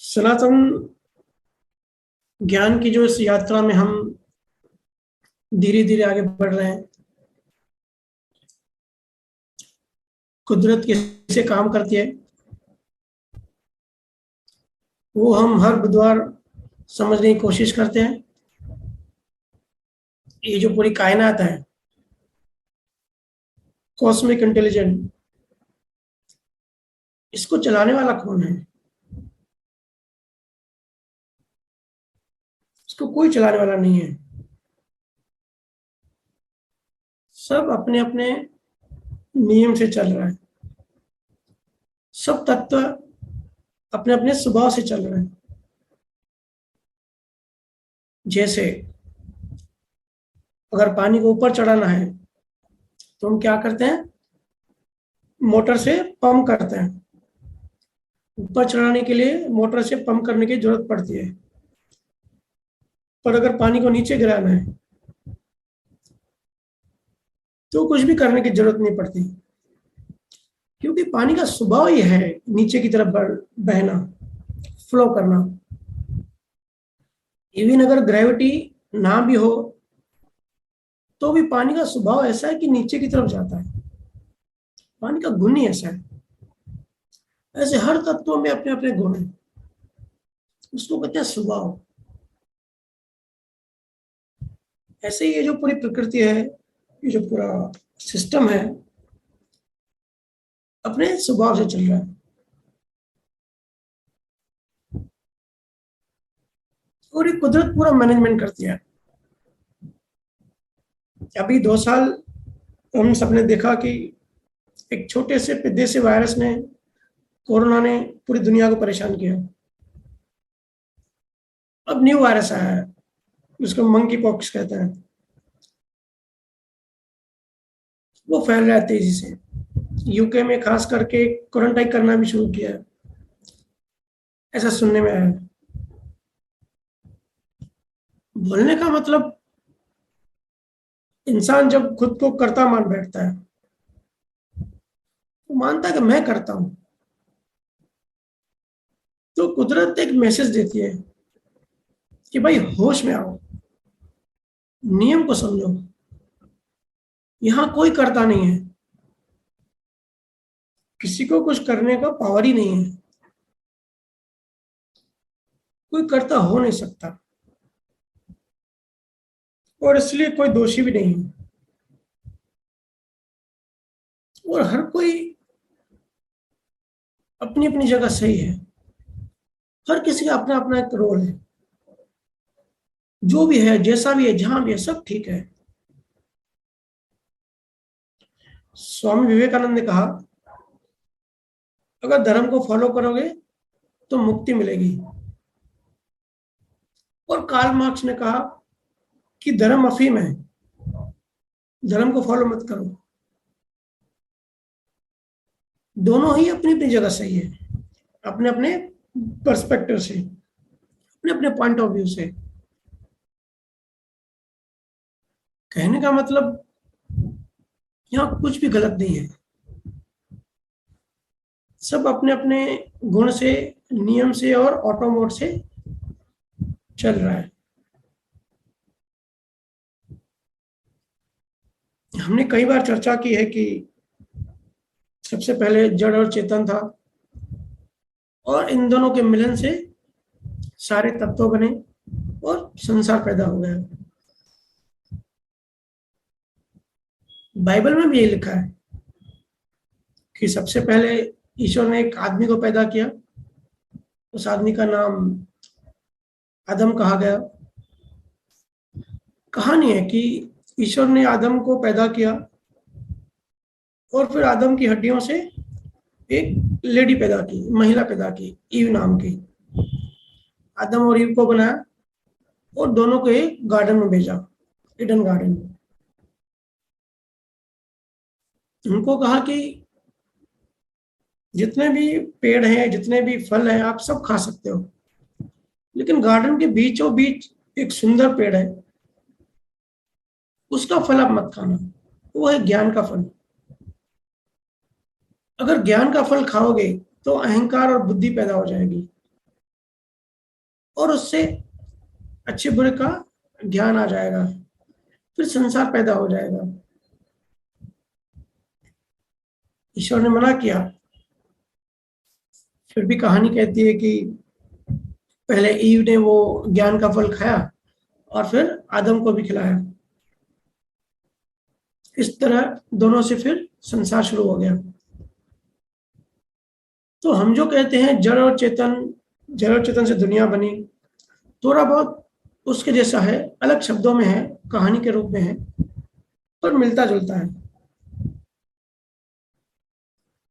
सनातन ज्ञान की जो इस यात्रा में हम धीरे धीरे आगे बढ़ रहे हैं। कुदरत कैसे काम करती है वो हम हर बुधवार समझने की कोशिश करते हैं। ये जो पूरी कायनात है, कॉस्मिक इंटेलिजेंट, इसको चलाने वाला कौन है? इसको कोई चलाने वाला नहीं है। सब अपने अपने नियम से चल रहा है। सब तत्व अपने अपने स्वभाव से चल रहे हैं। जैसे अगर पानी को ऊपर चढ़ाना है तो हम क्या करते हैं? मोटर से पंप करते हैं। ऊपर चढ़ाने के लिए मोटर से पंप करने की जरूरत पड़ती है। पर अगर पानी को नीचे गिराना है तो कुछ भी करने की जरूरत नहीं पड़ती, क्योंकि पानी का स्वभाव ही है नीचे की तरफ बहना, फ्लो करना। इवन अगर ग्रेविटी ना भी हो तो भी पानी का स्वभाव ऐसा है कि नीचे की तरफ जाता है। पानी का गुण ही ऐसा है। ऐसे हर तत्वों में अपने अपने गुण हैं। उसको कहते हैं स्वभाव। ऐसे ही ये जो पूरी प्रकृति है, ये जो पूरा सिस्टम है, अपने स्वभाव से चल रहा है। और ये कुदरत पूरा मैनेजमेंट करती है। अभी 2 साल हम सबने देखा कि एक छोटे से विदेशी वायरस ने, कोरोना ने पूरी दुनिया को परेशान किया। अब न्यू वायरस आया है, उसको मंकी पॉक्स कहते हैं। वो फैल रहा है तेजी से। यूके में खास करके क्वारंटाइन करना भी शुरू किया है, ऐसा सुनने में आया है। बोलने का मतलब, इंसान जब खुद को कर्ता मान बैठता है, वो मानता है कि मैं करता हूं, तो कुदरत एक मैसेज देती है कि भाई होश में आओ, नियम को समझो। यहां कोई करता नहीं है। किसी को कुछ करने का पावर ही नहीं है। कोई करता हो नहीं सकता, और इसलिए कोई दोषी भी नहीं है। और हर कोई अपनी अपनी जगह सही है। हर किसी का अपना अपना एक रोल है। जो भी है, जैसा भी है, जहां भी है, सब ठीक है। स्वामी विवेकानंद ने कहा, अगर धर्म को फॉलो करोगे तो मुक्ति मिलेगी। और कार्ल मार्क्स ने कहा कि धर्म अफीम है, धर्म को फॉलो मत करो। दोनों ही अपनी अपनी जगह सही है, अपने अपने पर्सपेक्टिव से, अपने अपने पॉइंट ऑफ व्यू से। कहने का मतलब, यहाँ कुछ भी गलत नहीं है। सब अपने अपने गुण से, नियम से और ऑटो मोड से चल रहा है। हमने कई बार चर्चा की है कि सबसे पहले जड़ और चेतन था, और इन दोनों के मिलन से सारे तत्व बने और संसार पैदा हो गया। बाइबल में भी यही लिखा है कि सबसे पहले ईश्वर ने एक आदमी को पैदा किया। उस आदमी का नाम आदम कहा गया। कहानी है कि ईश्वर ने आदम को पैदा किया, और फिर आदम की हड्डियों से एक लेडी पैदा की, महिला पैदा की, ईव नाम की। आदम और ईव को बनाया और दोनों को एक गार्डन में भेजा, ईडन गार्डन में। उनको कहा कि जितने भी पेड़ हैं, जितने भी फल हैं, आप सब खा सकते हो, लेकिन गार्डन के बीचों बीच एक सुंदर पेड़ है, उसका फल आप मत खाना। वो है ज्ञान का फल। अगर ज्ञान का फल खाओगे तो अहंकार और बुद्धि पैदा हो जाएगी। और उससे अच्छे बुरे का ज्ञान आ जाएगा, फिर संसार पैदा हो जाएगा। ईश्वर ने मना किया, फिर भी कहानी कहती है कि पहले ईव ने वो ज्ञान का फल खाया और फिर आदम को भी खिलाया। इस तरह दोनों से फिर संसार शुरू हो गया। तो हम जो कहते हैं जड़ और चेतन से दुनिया बनी, थोड़ा बहुत उसके जैसा है, अलग शब्दों में है, कहानी के रूप में है, पर मिलता जुलता है।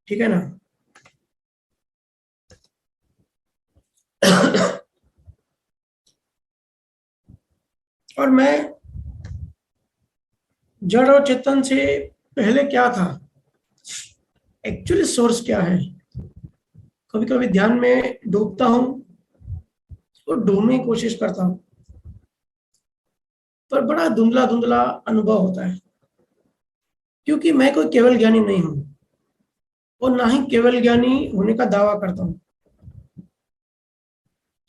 ठीक है ना? और मैं जड़ और चेतन से पहले क्या था, एक्चुअली सोर्स क्या है, कभी कभी ध्यान में डूबता हूं और ढूंढने की कोशिश करता हूं, पर बड़ा धुंधला धुंधला अनुभव होता है, क्योंकि मैं कोई केवल ज्ञानी नहीं हूं और ना ही केवल ज्ञानी होने का दावा करता हूं।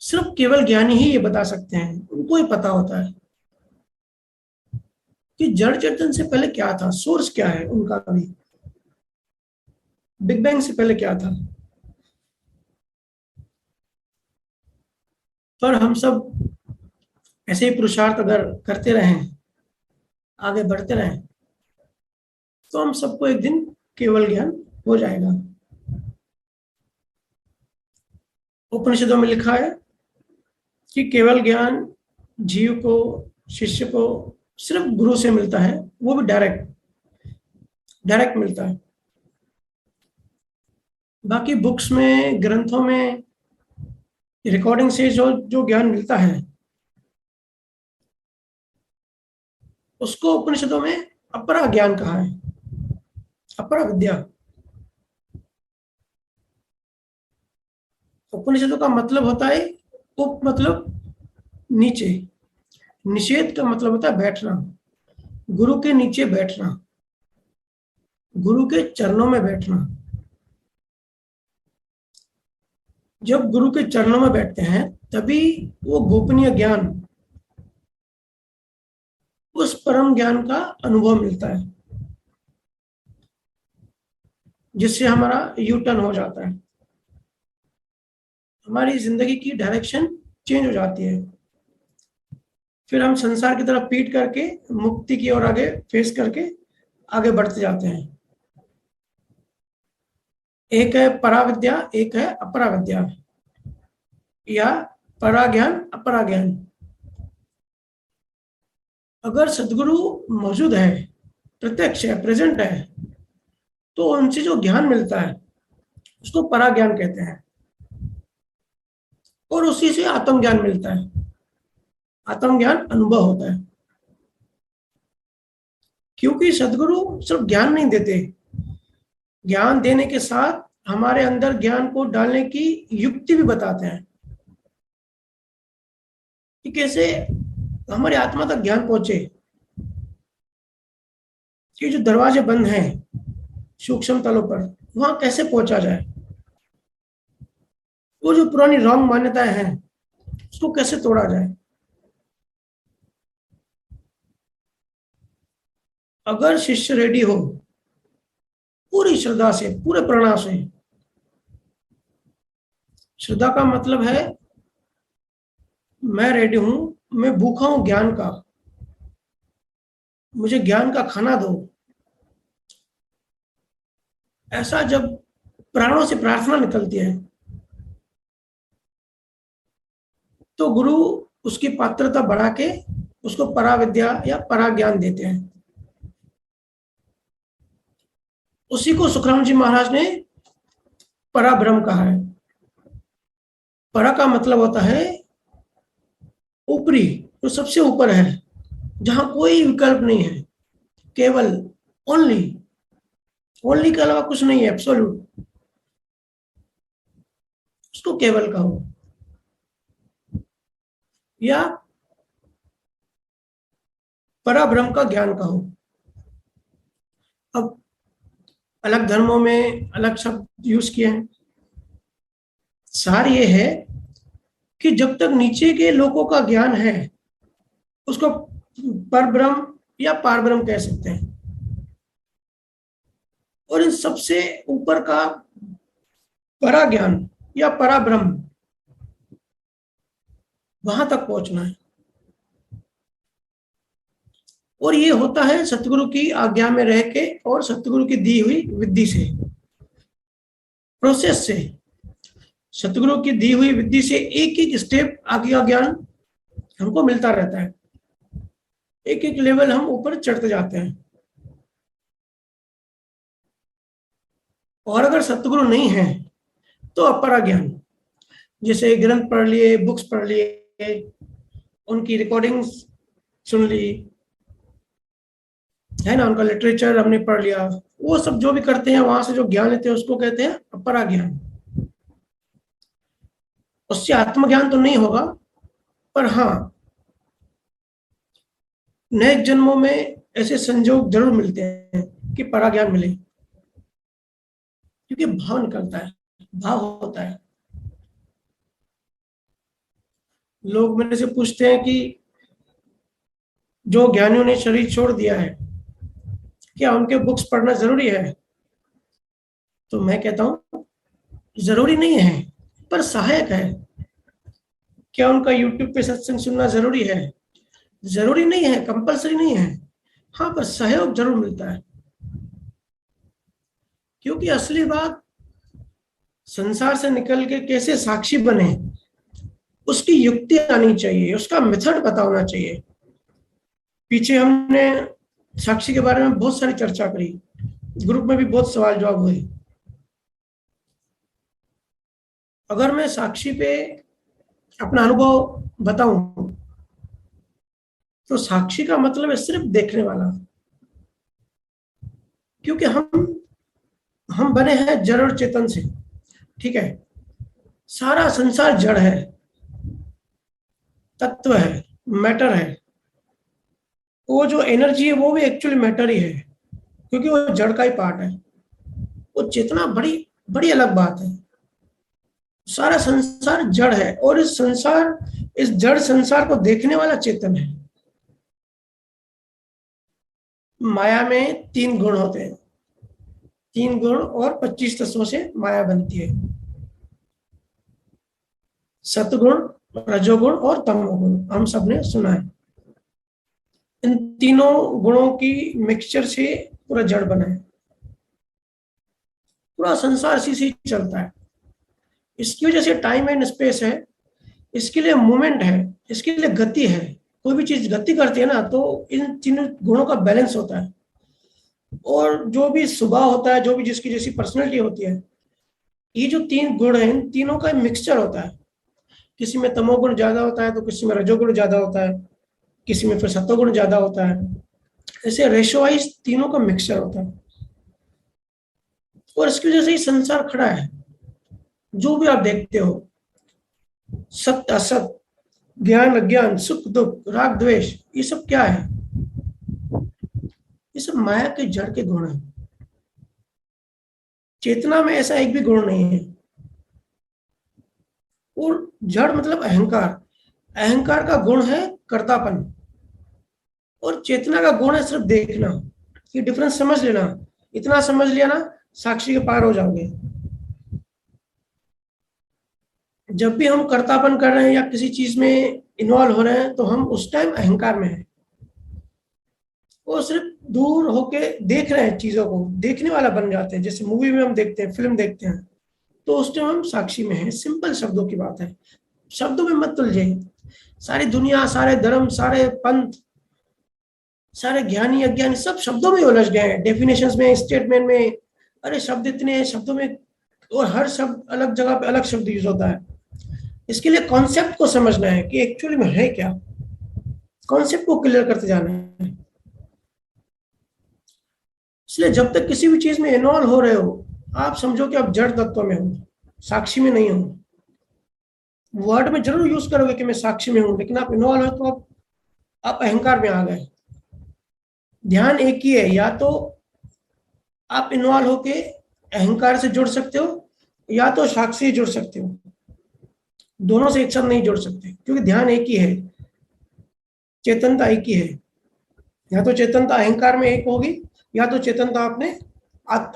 सिर्फ केवल ज्ञानी ही ये बता सकते हैं, उनको ही पता होता है कि जड़ चेतन से पहले क्या था, सोर्स क्या है उनका, भी बिग बैंग से पहले क्या था। पर हम सब ऐसे ही पुरुषार्थ अगर करते रहें, आगे बढ़ते रहें, तो हम सबको एक दिन केवल ज्ञान हो जाएगा। उपनिषदों में लिखा है कि केवल ज्ञान जीव को, शिष्य को सिर्फ गुरु से मिलता है, वो भी डायरेक्ट डायरेक्ट मिलता है। बाकी बुक्स में, ग्रंथों में, रिकॉर्डिंग से जो जो ज्ञान मिलता है, उसको उपनिषदों में अपरा ज्ञान कहा है, अपरा विद्या। उपनिषदों का मतलब होता है उप मतलब नीचे, निषेध का मतलब होता है बैठना, गुरु के नीचे बैठना, गुरु के चरणों में बैठना। जब गुरु के चरणों में बैठते हैं तभी वो गोपनीय ज्ञान, उस परम ज्ञान का अनुभव मिलता है, जिससे हमारा यू टर्न हो जाता है, हमारी जिंदगी की डायरेक्शन चेंज हो जाती है। फिर हम संसार की तरफ पीट करके मुक्ति की ओर आगे फेस करके आगे बढ़ते जाते हैं। एक है पराविद्या, एक है अपराविद्या, या पराज्ञान अपराज्ञान। अगर सदगुरु मौजूद है, प्रत्यक्ष है, प्रेजेंट है, तो उनसे जो ज्ञान मिलता है उसको पराज्ञान कहते हैं, और उसी से आत्मज्ञान मिलता है। आत्मज्ञान अनुभव होता है, क्योंकि सदगुरु सिर्फ ज्ञान नहीं देते, ज्ञान देने के साथ हमारे अंदर ज्ञान को डालने की युक्ति भी बताते हैं कि कैसे हमारी आत्मा तक ज्ञान पहुंचे। कि जो दरवाजे बंद हैं सूक्ष्म तलों पर, वहां कैसे पहुंचा जाए, वो जो पुरानी रॉन्ग मान्यताएं हैं उसको कैसे तोड़ा जाए। अगर शिष्य रेडी हो, पूरी श्रद्धा से, पूरे प्रणा से, श्रद्धा का मतलब है मैं रेडी हूं, मैं भूखा हूं ज्ञान का, मुझे ज्ञान का खाना दो, ऐसा जब प्राणों से प्रार्थना निकलती है, तो गुरु उसकी पात्रता बढ़ा के उसको पराविद्या या पराज्ञान देते हैं। उसी को सुखराम जी महाराज ने पराब्रह्म कहा है। परा का मतलब होता है ऊपरी, जो सबसे ऊपर है, जहां कोई विकल्प नहीं है, केवल, ओनली, ओनली के अलावा कुछ नहीं है, एब्सोल्यूट, उसको केवल कहो, या पराब्रह्म का ज्ञान कहो। अब अलग धर्मों में अलग शब्द यूज किए हैं। सार ये है कि जब तक नीचे के लोगों का ज्ञान है उसको परब्रह्म या पारब्रह्म कह सकते हैं, और इन सबसे ऊपर का परा ज्ञान या परा ब्रह्म, वहां तक पहुंचना है। और ये होता है सतगुरु की आज्ञा में रह के और सतगुरु की दी हुई विधि से, प्रोसेस से। सतगुरु की दी हुई विधि से एक एक स्टेप आगे का ज्ञान हमको मिलता रहता है, एक एक लेवल हम ऊपर चढ़ते जाते हैं। और अगर सतगुरु नहीं है तो अपरा ज्ञान, जैसे ग्रंथ पढ़ लिए, बुक्स पढ़ लिए, उनकी रिकॉर्डिंग्स सुन ली, है ना, उनका लिटरेचर हमने पढ़ लिया, वो सब जो भी करते हैं वहां से जो ज्ञान लेते हैं उसको कहते हैं अपरा ज्ञान। उससे आत्मज्ञान तो नहीं होगा, पर हाँ नए जन्मों में ऐसे संजोग जरूर मिलते हैं कि परा ज्ञान मिले, क्योंकि भाव निकलता है, भाव होता है। लोग मेरे से पूछते हैं कि जो ज्ञानियों ने शरीर छोड़ दिया है क्या उनके बुक्स पढ़ना जरूरी है? तो मैं कहता हूं जरूरी नहीं है, पर सहायक है। क्या उनका यूट्यूब पे सत्संग सुनना जरूरी है? जरूरी नहीं है, कंपलसरी नहीं है, हाँ पर सहयोग जरूर मिलता है। क्योंकि असली बात संसार से निकल के कैसे साक्षी बने उसकी युक्ति आनी चाहिए, उसका मेथड पता होना चाहिए। पीछे हमने साक्षी के बारे में बहुत सारी चर्चा करी, ग्रुप में भी बहुत सवाल जवाब हुए। अगर मैं साक्षी पे अपना अनुभव बताऊं तो साक्षी का मतलब है सिर्फ देखने वाला, क्योंकि हम बने हैं जड़ और चेतन से, ठीक है। सारा संसार जड़ है, तत्व है, मैटर है। वो जो एनर्जी है वो भी एक्चुअली मैटर ही है, क्योंकि वो जड़ का ही पार्ट है। वो चेतना बड़ी बड़ी अलग बात है। सारा संसार जड़ है और इस जड़ संसार को देखने वाला चेतन है। माया में 3 गुण होते हैं, 3 गुण और 25 तत्वों से माया बनती है। सतगुण, रजोगुण और तमोगुण, हम सबने सुना है। इन तीनों गुणों की मिक्सचर से पूरा जड़ बना है। पूरा संसार इसी से चलता है। इसकी वजह से टाइम एंड स्पेस है, इसके लिए मूवमेंट है, इसके लिए गति है। कोई भी चीज गति करती है ना तो इन तीनों गुणों का बैलेंस होता है। और जो भी स्वभाव होता है, जो भी जिसकी जैसी पर्सनैलिटी होती है, ये जो 3 गुण है इन तीनों का मिक्सचर होता है। किसी में तमोगुण ज्यादा होता है तो किसी में रजोगुण ज्यादा होता है, किसी में फिर सत्वगुण ज्यादा होता है। ऐसे रेशो वाइज तीनों का मिक्सचर होता है और इसकी वजह से ही संसार खड़ा है। जो भी आप देखते हो, सत्य असत, ज्ञान अज्ञान, सुख दुख, राग द्वेष, ये सब क्या है? ये सब माया के जड़ के गुण है। चेतना में ऐसा एक भी गुण नहीं है। और जड़ मतलब अहंकार, अहंकार का गुण है कर्तापन, और चेतना का गुण है सिर्फ देखना। ये डिफरेंस समझ लेना, इतना समझ लिया ना साक्षी के पार हो जाओगे। जब भी हम कर्तापन कर रहे हैं या किसी चीज में इन्वॉल्व हो रहे हैं तो हम उस टाइम अहंकार में हैं। वो सिर्फ दूर होके देख रहे हैं, चीजों को देखने वाला बन जाते हैं। जैसे मूवी में हम देखते हैं, फिल्म देखते हैं, तो उस टाइम हम साक्षी में हैं। सिंपल शब्दों की बात है, शब्दों में मत उलझे। सारी दुनिया, सारे धर्म, सारे पंथ, सारे ज्ञानी अज्ञानी सब शब्दों में उलझ गए हैं, डेफिनेशंस में, स्टेटमेंट में। अरे शब्द इतने हैं शब्दों में, और हर शब्द अलग जगह पे अलग शब्द यूज होता है। इसके लिए कॉन्सेप्ट को समझना है कि एक्चुअली में है क्या, कॉन्सेप्ट को क्लियर करते जाना है। इसलिए जब तक किसी भी चीज में इन्वॉल्व हो रहे हो, आप समझो कि आप जड़ तत्व में हो, साक्षी में नहीं हो। वर्ड में जरूर यूज करोगे कि मैं साक्षी में हूं, लेकिन आप इन्वॉल्व हो तो आप अहंकार में आ गए। ध्यान एक ही है, या तो आप इन्वॉल्व होके अहंकार से जुड़ सकते हो या तो साक्षी से जुड़ सकते हो। दोनों से एक साथ नहीं जोड़ सकते, क्योंकि ध्यान एक ही है, चेतनता एक ही है। या तो चेतनता अहंकार में एक होगी, या तो चेतनता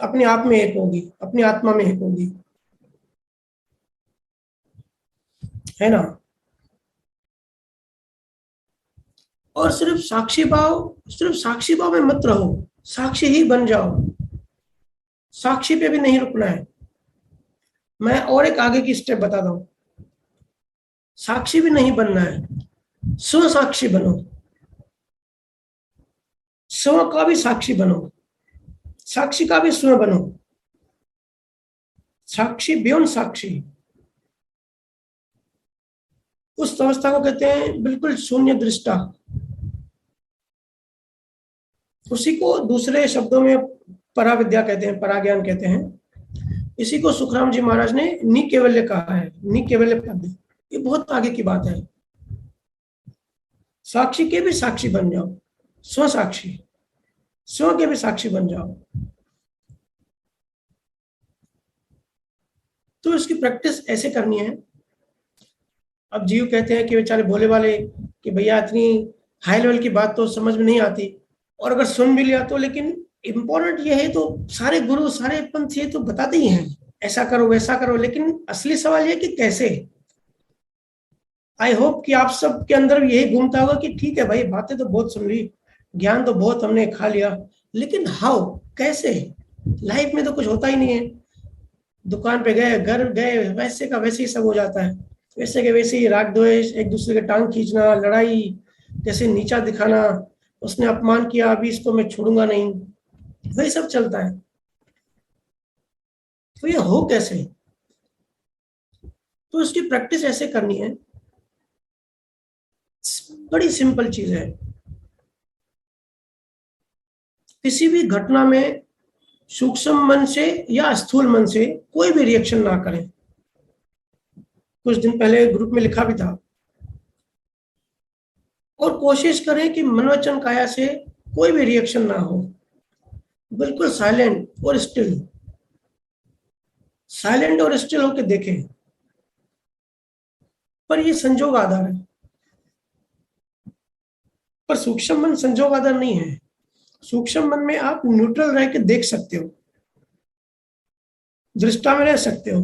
अपने आप में एक होगी, अपनी आत्मा में एक होगी, है ना। और सिर्फ साक्षी भाव में मत रहो, साक्षी ही बन जाओ। साक्षी पे भी नहीं रुकना है। मैं और एक आगे की स्टेप बताता हूं। साक्षी भी नहीं बनना है, स्वसाक्षी बनो। स्व का भी साक्षी बनो, साक्षी का भी स्व बनो। साक्षी बियॉन्ड साक्षी, उस अवस्था को कहते हैं बिल्कुल शून्य दृष्टा। उसी को दूसरे शब्दों में पराविद्या कहते हैं, पराज्ञान कहते हैं। इसी को सुखराम जी महाराज ने निकेवल्य कहा है, निकेवल्य पद। ये बहुत आगे की बात है। साक्षी के भी साक्षी बन जाओ, स्व साक्षी, स्व के भी साक्षी बन जाओ। तो इसकी प्रैक्टिस ऐसे करनी है। अब जीव कहते हैं कि बेचारे भोले वाले कि भैया इतनी हाई लेवल की बात तो समझ में नहीं आती, और अगर सुन भी लिया तो, लेकिन इम्पोर्टेंट ये है, तो सारे गुरु सारे पंथ ये तो बताते ही हैं ऐसा करो वैसा करो, लेकिन असली सवाल ये कि कैसे। आई होप कि आप सब के अंदर भी यही घूमता होगा कि ठीक है भाई, बातें तो बहुत सुन ली, ज्ञान तो बहुत हमने खा लिया, लेकिन हाउ, कैसे। लाइफ में तो कुछ होता ही नहीं है। दुकान पे गए, घर गए, वैसे का वैसे ही सब हो जाता है, वैसे के वैसे ही राग द्वेष, एक दूसरे के टांग खींचना, लड़ाई, जैसे नीचा दिखाना, उसने अपमान किया अभी इसको मैं छोड़ूंगा नहीं, वही सब चलता है। तो ये हो कैसे। तो इसकी प्रैक्टिस ऐसे करनी है, बड़ी सिंपल चीज है। किसी भी घटना में सूक्ष्म मन से या स्थूल मन से कोई भी रिएक्शन ना करें। कुछ दिन पहले ग्रुप में लिखा भी था। और कोशिश करें कि मन वचन काया से कोई भी रिएक्शन ना हो, बिल्कुल साइलेंट और स्टिल, साइलेंट और स्टिल होकर देखें। पर ये संजोग आधार है, पर सूक्ष्म मन संजोग आधार नहीं है। सूक्ष्म मन में आप न्यूट्रल रह के देख सकते हो, दृष्टा में रह सकते हो।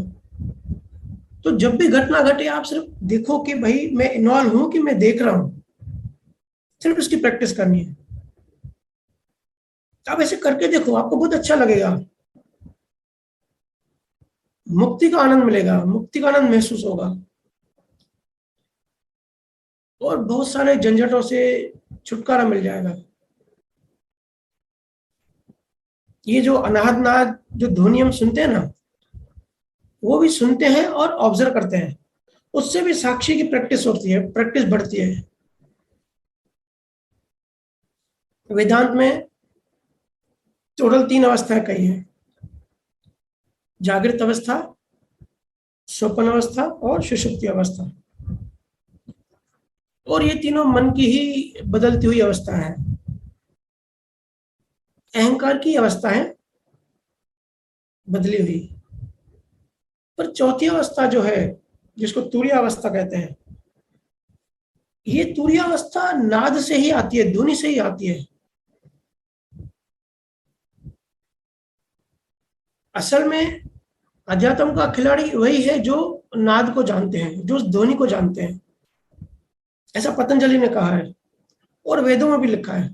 तो जब भी घटना घटे आप सिर्फ देखो कि भाई मैं इन्वॉल्व हूं कि मैं देख रहा हूं, सिर्फ इसकी प्रैक्टिस करनी है। आप ऐसे करके देखो, आपको बहुत अच्छा लगेगा, मुक्ति का आनंद मिलेगा, मुक्ति का आनंद महसूस होगा, और बहुत सारे झंझटों से छुटकारा मिल जाएगा। ये जो अनाहत नाद जो ध्वनि हम सुनते हैं ना, वो भी सुनते हैं और ऑब्जर्व करते हैं, उससे भी साक्षी की प्रैक्टिस होती है, प्रैक्टिस बढ़ती है। वेदांत में टोटल 3 अवस्थाएं कही है, जागृत अवस्था, स्वप्न अवस्था और सुषुप्ति अवस्था। और ये तीनों मन की ही बदलती हुई अवस्था है, अहंकार की अवस्था है बदली हुई। पर चौथी अवस्था जो है, जिसको तुरीय अवस्था कहते हैं, ये तुरीय अवस्था नाद से ही आती है, ध्वनि से ही आती है। असल में अध्यात्म का खिलाड़ी वही है जो नाद को जानते हैं, जो ध्वनि को जानते हैं। ऐसा पतंजलि ने कहा है, और वेदों में भी लिखा है,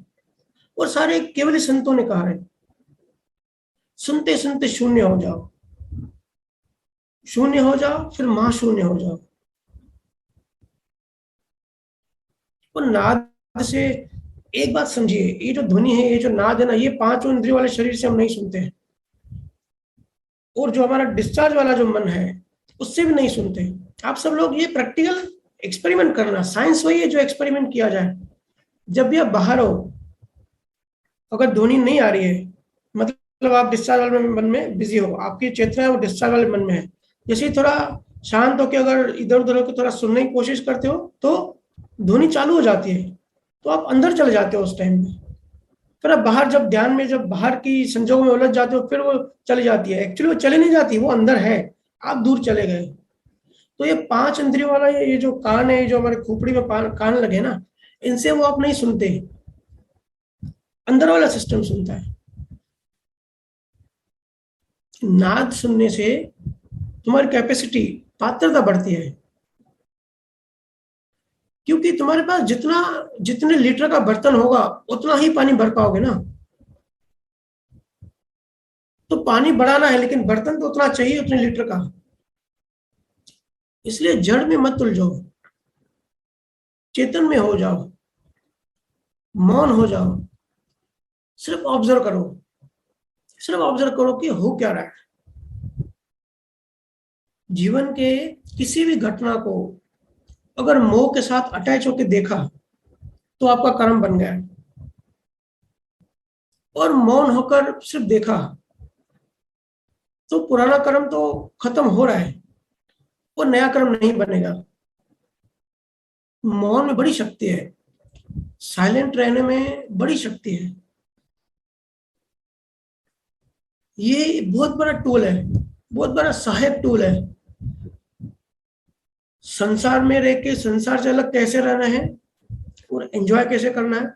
और सारे केवल संतों ने कहा है। सुनते सुनते शून्य हो जाओ, शून्य हो जाओ, फिर महाशून्य हो जाओ। और नाद से एक बात समझिए, ये जो ध्वनि है, ये जो नाद है ना, ये 5 इंद्रियों वाले शरीर से हम नहीं सुनते हैं, और जो हमारा डिस्चार्ज वाला जो मन है उससे भी नहीं सुनते। आप सब लोग ये प्रैक्टिकल एक्सपेरिमेंट करना, साइंस वही है जो एक्सपेरिमेंट किया जाए। जब भी आप बाहर हो, अगर ध्वनि नहीं आ रही है, मतलब आप डिस्चार्ज वाले मन में बिजी हो, आपकी चेतना है वो डिस्चार्ज वाले मन में है, जैसे ही थोड़ा शांत होकर अगर इधर उधर होकर थोड़ा सुनने की कोशिश करते हो तो ध्वनि चालू हो जाती है, तो आप अंदर चले जाते हो उस टाइम में। फिर आप बाहर जब ध्यान में, जब बाहर की संजोग में उलझ जाते हो, फिर वो चली जाती है। एक्चुअली वो चले नहीं जाती, वो अंदर है, आप दूर चले गए। तो ये 5 इंद्रियों वाला ये जो कान है, जो हमारे खोपड़ी में कान लगे ना, इनसे वो आप नहीं सुनते, अंदर वाला सिस्टम सुनता है। नाद सुनने से तुम्हारी कैपेसिटी, पात्रता बढ़ती है, क्योंकि तुम्हारे पास जितने लीटर का बर्तन होगा उतना ही पानी भर पाओगे ना। तो पानी बढ़ाना है, लेकिन बर्तन तो उतना चाहिए, उतने लीटर का। इसलिए जड़ में मत उलझो, चेतन में हो जाओ, मौन हो जाओ, सिर्फ ऑब्जर्व करो, सिर्फ ऑब्जर्व करो कि हो क्या रहा है। जीवन के किसी भी घटना को अगर मोह के साथ अटैच होकर देखा तो आपका कर्म बन गया, और मौन होकर सिर्फ देखा तो पुराना कर्म तो खत्म हो रहा है, वो नया कर्म नहीं बनेगा। मौन में बड़ी शक्ति है, साइलेंट रहने में बड़ी शक्ति है। ये बहुत बड़ा टूल है, बहुत बड़ा सहायक टूल है। संसार में रह के संसार से अलग कैसे रहना है और एंजॉय कैसे करना है,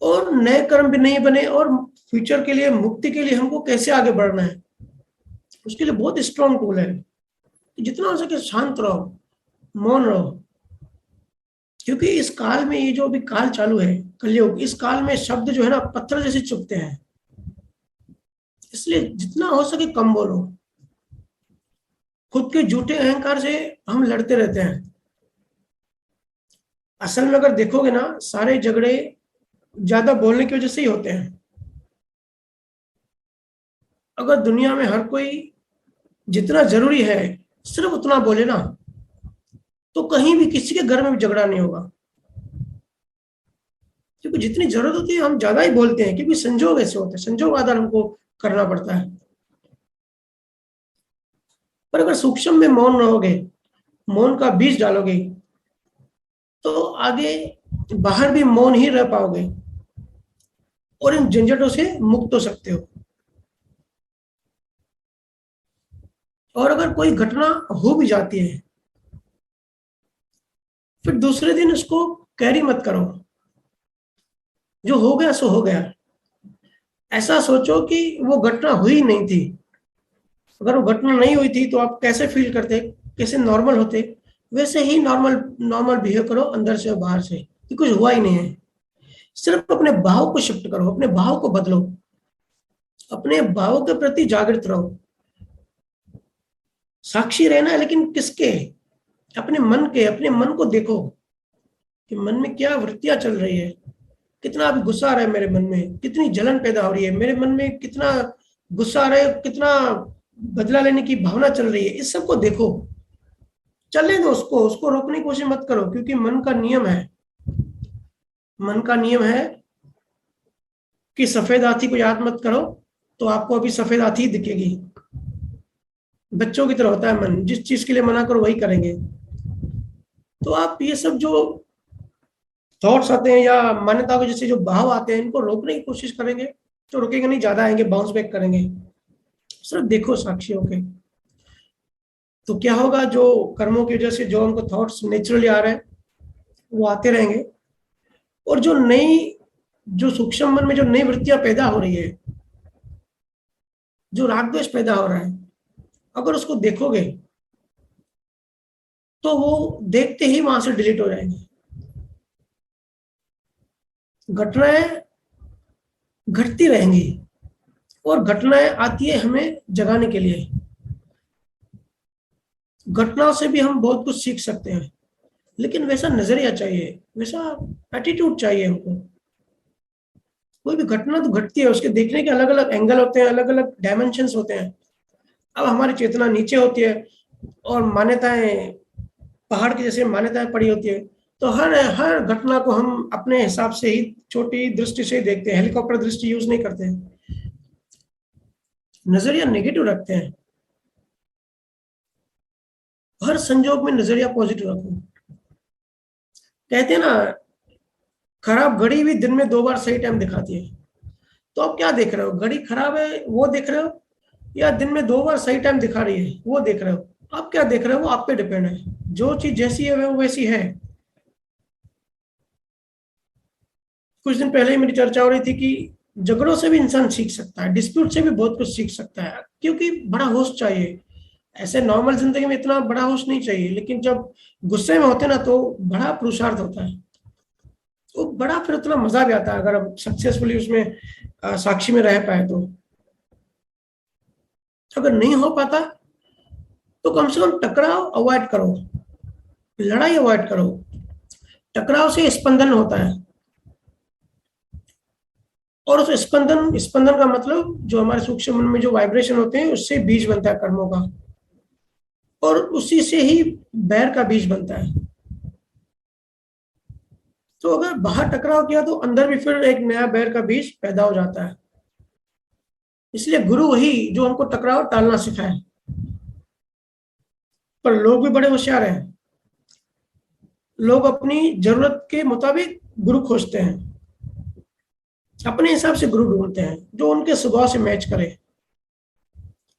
और नए कर्म भी नहीं बने, और फ्यूचर के लिए, मुक्ति के लिए हमको कैसे आगे बढ़ना है, उसके लिए बहुत स्ट्रॉन्ग टूल है। जितना हो सके शांत रहो, मौन रहो, क्योंकि इस काल में, ये जो अभी काल चालू है, कलयुग, इस काल में शब्द जो है ना पत्थर जैसे चुभते हैं। इसलिए जितना हो सके कम बोलो। खुद के झूठे अहंकार से हम लड़ते रहते हैं। असल में अगर देखोगे ना, सारे झगड़े ज्यादा बोलने की वजह से ही होते हैं। अगर दुनिया में हर कोई जितना जरूरी है सिर्फ उतना बोले ना, तो कहीं भी किसी के घर में भी झगड़ा नहीं होगा। क्योंकि जितनी जरूरत होती है हम ज्यादा ही बोलते हैं, क्योंकि संजोग ऐसे होते हैं, संजोग आधार हमको करना पड़ता है। पर अगर सूक्ष्म में मौन रहोगे, मौन का बीज डालोगे, तो आगे बाहर भी मौन ही रह पाओगे और इन झंझटों से मुक्त हो सकते हो। और अगर कोई घटना हो भी जाती है, फिर दूसरे दिन उसको कैरी मत करो, जो हो गया सो हो गया। ऐसा सोचो कि वो घटना हुई नहीं थी। अगर वो घटना नहीं हुई थी तो आप कैसे फील करते, कैसे नॉर्मल होते, वैसे ही नॉर्मल नॉर्मल बिहेव करो, अंदर से और बाहर से, कि कुछ हुआ ही नहीं है। सिर्फ अपने भाव को शिफ्ट करो, अपने भाव को बदलो, अपने भावों के प्रति जागृत रहो। साक्षी रहना है, लेकिन किसके? अपने मन के। अपने मन को देखो कि मन में क्या वृत्तियां चल रही है, कितना अभी गुस्सा आ रहा है मेरे मन में, कितनी जलन पैदा हो रही है मेरे मन में, कितना गुस्सा आ रहा है, कितना बदला लेने की भावना चल रही है। इस सब को देखो, चलने दो उसको, उसको रोकने की कोशिश मत करो, क्योंकि मन का नियम है, मन का नियम है कि सफेद हाथी को याद मत करो तो आपको अभी सफेद हाथी दिखेगी। बच्चों की तरह होता है मन, जिस चीज के लिए मना करो वही करेंगे। तो आप ये सब जो थॉट्स आते हैं या मान्यता के जैसे जो भाव आते हैं, इनको रोकने की कोशिश करेंगे तो रुकेंगे नहीं, ज्यादा आएंगे, बाउंस बैक करेंगे। सिर्फ देखो साक्षी होके, तो क्या होगा, जो कर्मों की वजह से जो हमको थॉट्स नेचुरली आ रहे हैं वो आते रहेंगे, और जो नई, जो सूक्ष्म मन में जो नई वृत्तियां पैदा हो रही है, जो राग द्वेष पैदा हो रहा है, अगर उसको देखोगे तो वो देखते ही वहां से डिलीट हो जाएंगे। घटनाएं घटती रहेंगी, और घटनाएं आती है हमें जगाने के लिए। घटनाओं से भी हम बहुत कुछ सीख सकते हैं, लेकिन वैसा नजरिया चाहिए, वैसा एटीट्यूड चाहिए हमको। कोई भी घटना तो घटती है, उसके देखने के अलग अलग एंगल होते हैं, अलग अलग डायमेंशंस होते हैं। अब हमारी चेतना नीचे होती है और मान्यताएं पहाड़ की जैसे मान्यताएं पड़ी होती है, तो हर हर घटना को हम अपने हिसाब से ही, छोटी दृष्टि से ही देखते हैं, हेलीकॉप्टर दृष्टि यूज नहीं करते हैं, नजरिया नेगेटिव रखते हैं। हर संजोग में नजरिया पॉजिटिव रखो। कहते हैं ना, खराब घड़ी भी दिन में 2 बार सही टाइम दिखाती है। तो आप क्या देख रहे हो, घड़ी खराब है वो देख रहे हो, या दिन में 2 बार सही टाइम दिखा रही है वो देख रहे हो? आप क्या देख रहे हो वो आप पे डिपेंड है। जो चीज जैसी है वो वैसी है। कुछ दिन पहले ही मेरी चर्चा हो रही थी कि झगड़ों से भी इंसान सीख सकता है, डिस्प्यूट से भी बहुत कुछ सीख सकता है, क्योंकि बड़ा होश चाहिए। ऐसे नॉर्मल जिंदगी में इतना बड़ा होश नहीं चाहिए, लेकिन जब गुस्से में होते ना तो बड़ा पुरुषार्थ होता है। तो बड़ा फिर उतना मजा भी आता है अगर हम सक्सेसफुली उसमें साक्षी में रह पाए तो। अगर नहीं हो पाता तो कम से कम टकराव अवॉइड करो, लड़ाई अवॉइड करो। टकराव से स्पंदन होता है, और उस स्पंदन स्पंदन का मतलब जो हमारे सूक्ष्म मन में जो वाइब्रेशन होते हैं उससे बीज बनता है कर्मों का, और उसी से ही बैर का बीज बनता है। तो अगर बाहर टकराव किया तो अंदर भी फिर एक नया बैर का बीज पैदा हो जाता है। इसलिए गुरु वही जो हमको टकराव टालना सिखाए। पर लोग भी बड़े होशियार हैं, लोग अपनी जरूरत के मुताबिक गुरु खोजते हैं, अपने हिसाब से गुरु ढूंढते हैं जो उनके स्वभाव से मैच करे।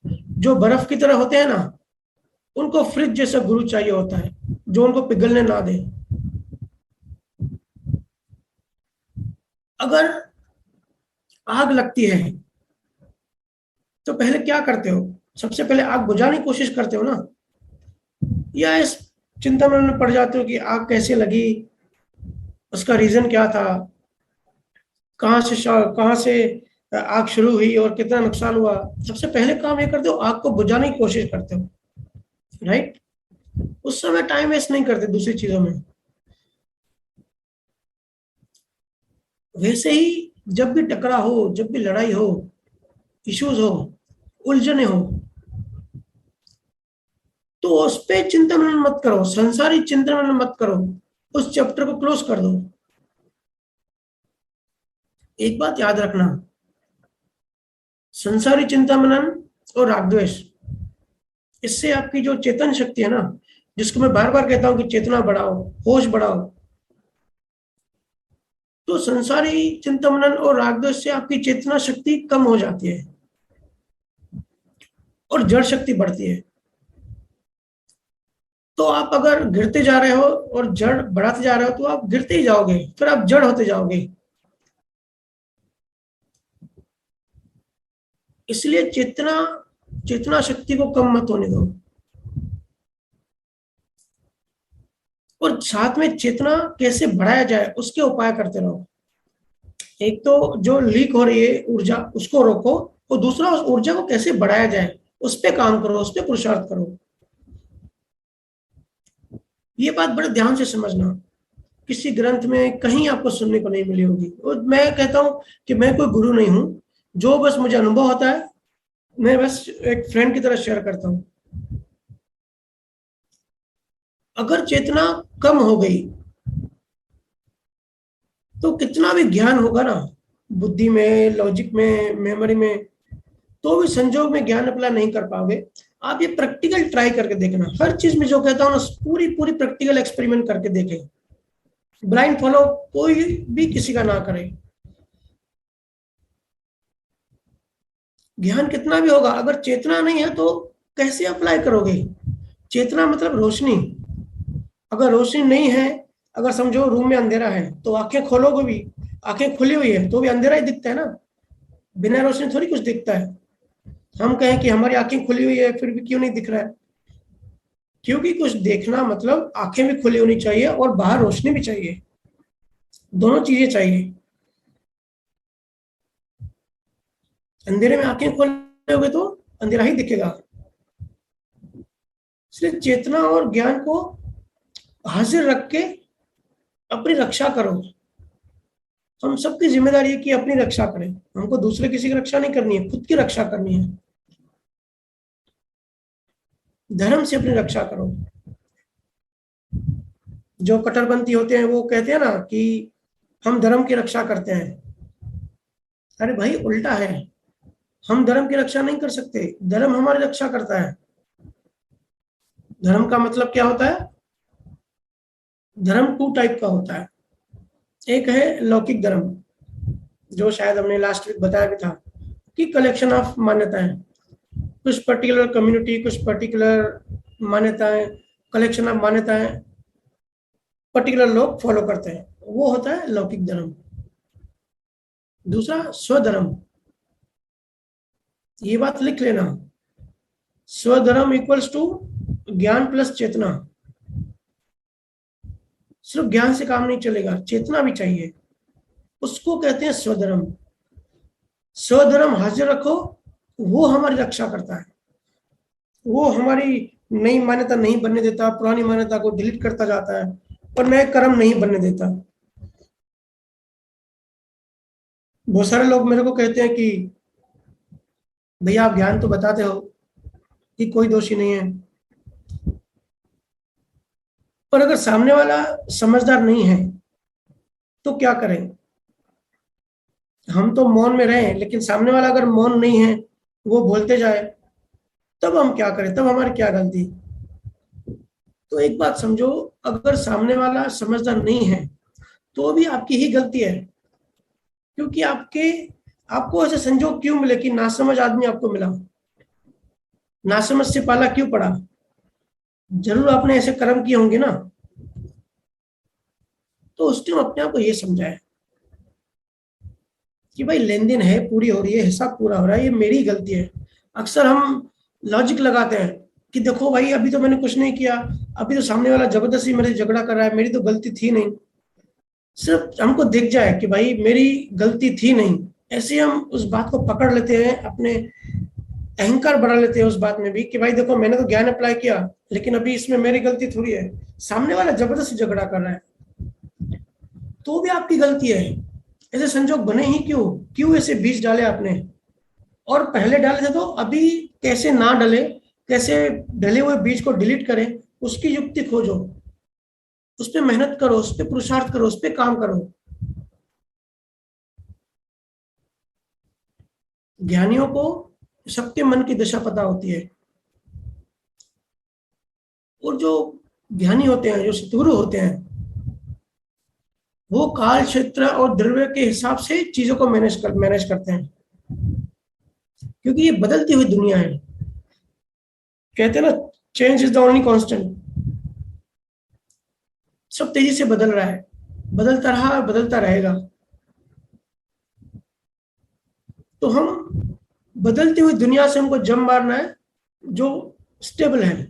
जो बर्फ की तरह होते हैं ना, उनको फ्रिज जैसा गुरु चाहिए होता है जो उनको पिघलने ना दे। अगर आग लगती है तो पहले क्या करते हो? सबसे पहले आग बुझाने की कोशिश करते हो ना, या इस चिंता में पड़ जाते हो कि आग कैसे लगी, उसका रीजन क्या था, कहाँ से आग शुरू हुई और कितना नुकसान हुआ। सबसे पहले काम ये करते हो, आग को बुझाने की कोशिश करते हो, राइट? उस समय टाइम वेस्ट नहीं करते दूसरी चीजों में। वैसे ही जब भी टकरा हो, जब भी लड़ाई हो, इश्यूज हो, उलझने हो, तो उस पर चिंतन मनन मत करो, संसारी चिंतन मनन मत करो, उस चैप्टर को क्लोज कर दो। एक बात याद रखना, संसारी चिंता मनन और राग द्वेष, इससे आपकी जो चेतन शक्ति है ना, जिसको मैं बार बार कहता हूं कि चेतना बढ़ाओ, होश बढ़ाओ, तो संसारी चिंता मनन और राग द्वेष से आपकी चेतना शक्ति कम हो जाती है और जड़ शक्ति बढ़ती है। तो आप अगर गिरते जा रहे हो और जड़ बढ़ाते जा रहे हो तो आप गिरते ही जाओगे, फिर आप जड़ होते जाओगे। इसलिए चेतना चेतना शक्ति को कम मत होने दो, और साथ में चेतना कैसे बढ़ाया जाए उसके उपाय करते रहो। एक तो जो लीक हो रही है ऊर्जा, उसको रोको, और दूसरा उस ऊर्जा को कैसे बढ़ाया जाए उस पर काम करो, उस पर पुरुषार्थ करो। ये बात बड़े ध्यान से समझना, किसी ग्रंथ में कहीं आपको सुनने को नहीं मिली होगी। और मैं कहता हूं कि मैं कोई गुरु नहीं हूं, जो बस मुझे अनुभव होता है मैं बस एक फ्रेंड की तरह शेयर करता हूं। अगर चेतना कम हो गई तो कितना भी ज्ञान होगा ना, बुद्धि में, लॉजिक में, मेमोरी में, तो भी संजोग में ज्ञान अप्लाई नहीं कर पाओगे। आप ये प्रैक्टिकल ट्राई करके देखना, हर चीज में जो कहता हूँ ना पूरी पूरी प्रैक्टिकल एक्सपेरिमेंट करके देखें। ब्लाइंड फॉलो कोई भी किसी का ना करे। ज्ञान कितना भी होगा, अगर चेतना नहीं है तो कैसे अप्लाई करोगे? चेतना मतलब रोशनी। अगर रोशनी नहीं है, अगर समझो रूम में अंधेरा है तो आंखें खोलोगे भी, आंखें खुली हुई है तो भी अंधेरा ही दिखता है ना, बिना रोशनी थोड़ी कुछ दिखता है। हम कहें कि हमारी आंखें खुली हुई है फिर भी क्यों नहीं दिख रहा है? क्योंकि कुछ देखना मतलब आंखें भी खुली होनी चाहिए और बाहर रोशनी भी चाहिए, दोनों चीजें चाहिए। अंधेरे में आंखें खोलोगे तो अंधेरा ही दिखेगा। इसलिए चेतना और ज्ञान को हाजिर रख के अपनी रक्षा करो। हम सबकी जिम्मेदारी है कि अपनी रक्षा करें, हमको दूसरे किसी की रक्षा नहीं करनी है, खुद की रक्षा करनी है। धर्म से अपनी रक्षा करो। जो कट्टरपंथी होते हैं वो कहते हैं ना कि हम धर्म की रक्षा करते हैं। अरे भाई उल्टा है, हम धर्म की रक्षा नहीं कर सकते, धर्म हमारी रक्षा करता है। धर्म का मतलब क्या होता है? धर्म टू टाइप का होता है। एक है लौकिक धर्म, जो शायद हमने लास्ट वीक बताया भी था कि कलेक्शन ऑफ मान्यताएं, कुछ पर्टिकुलर कम्युनिटी, कुछ पर्टिकुलर मान्यताएं, कलेक्शन ऑफ मान्यताएं पर्टिकुलर लोग फॉलो करते हैं, वो होता है लौकिक धर्म। दूसरा स्वधर्म, ये बात लिख लेना, स्वधर्म इक्वल्स टू ज्ञान प्लस चेतना। सिर्फ ज्ञान से काम नहीं चलेगा, चेतना भी चाहिए, उसको कहते हैं स्वधर्म। स्वधर्म हाजिर रखो, वो हमारी रक्षा करता है, वो हमारी नई मान्यता नहीं बनने देता, पुरानी मान्यता को डिलीट करता जाता है और नए कर्म नहीं बनने देता। बहुत सारे लोग मेरे को कहते हैं कि भैया आप ज्ञान तो बताते हो कि कोई दोषी नहीं है, पर अगर सामने वाला समझदार नहीं है तो क्या करें? हम तो मौन में रहें, लेकिन सामने वाला अगर मौन नहीं है, वो बोलते जाए, तब हम क्या करें? तब हमारी क्या गलती? तो एक बात समझो, अगर सामने वाला समझदार नहीं है तो भी आपकी ही गलती है, क्योंकि आपको ऐसे संजोग क्यों मिले कि नासमझ आदमी आपको मिला, नासमझ से पाला क्यों पड़ा? जरूर आपने ऐसे कर्म किए होंगे ना। तो उस टाइम अपने आप को ये समझाए कि भाई लेन देन है, पूरी हो रही है, हिसाब पूरा हो रहा है, ये मेरी गलती है। अक्सर हम लॉजिक लगाते हैं कि देखो भाई अभी तो मैंने कुछ नहीं किया, अभी तो सामने वाला जबरदस्ती मेरे से झगड़ा कर रहा है, मेरी तो गलती थी नहीं। सिर्फ हमको दिख जाए कि भाई मेरी गलती थी नहीं, ऐसे हम उस बात को पकड़ लेते हैं, अपने अहंकार बढ़ा लेते हैं उस बात में भी कि भाई देखो मैंने तो ज्ञान अप्लाई किया, लेकिन अभी इसमें मेरी गलती थोड़ी है, सामने वाला जबरदस्ती झगड़ा कर रहा है तो भी आपकी गलती है। ऐसे संजोग बने ही क्यों? क्यों ऐसे बीज डाले आपने? और पहले डाले थे तो अभी कैसे ना डले, कैसे डले हुए बीज को डिलीट करें, उसकी युक्ति खोजो, उस पर मेहनत करो, उस पर पुरुषार्थ करो, उस पर काम करो। ज्ञानियों को सबके मन की दशा पता होती है, और जो ज्ञानी होते हैं, जो सतगुरु होते हैं, वो काल क्षेत्र और द्रव्य के हिसाब से चीजों को मैनेज करते हैं, क्योंकि ये बदलती हुई दुनिया है। कहते हैं ना, change is the only constant. सब तेजी से बदल रहा है, बदलता रहा और बदलता रहेगा। तो हम बदलती हुई दुनिया से हमको जम मारना है जो स्टेबल है,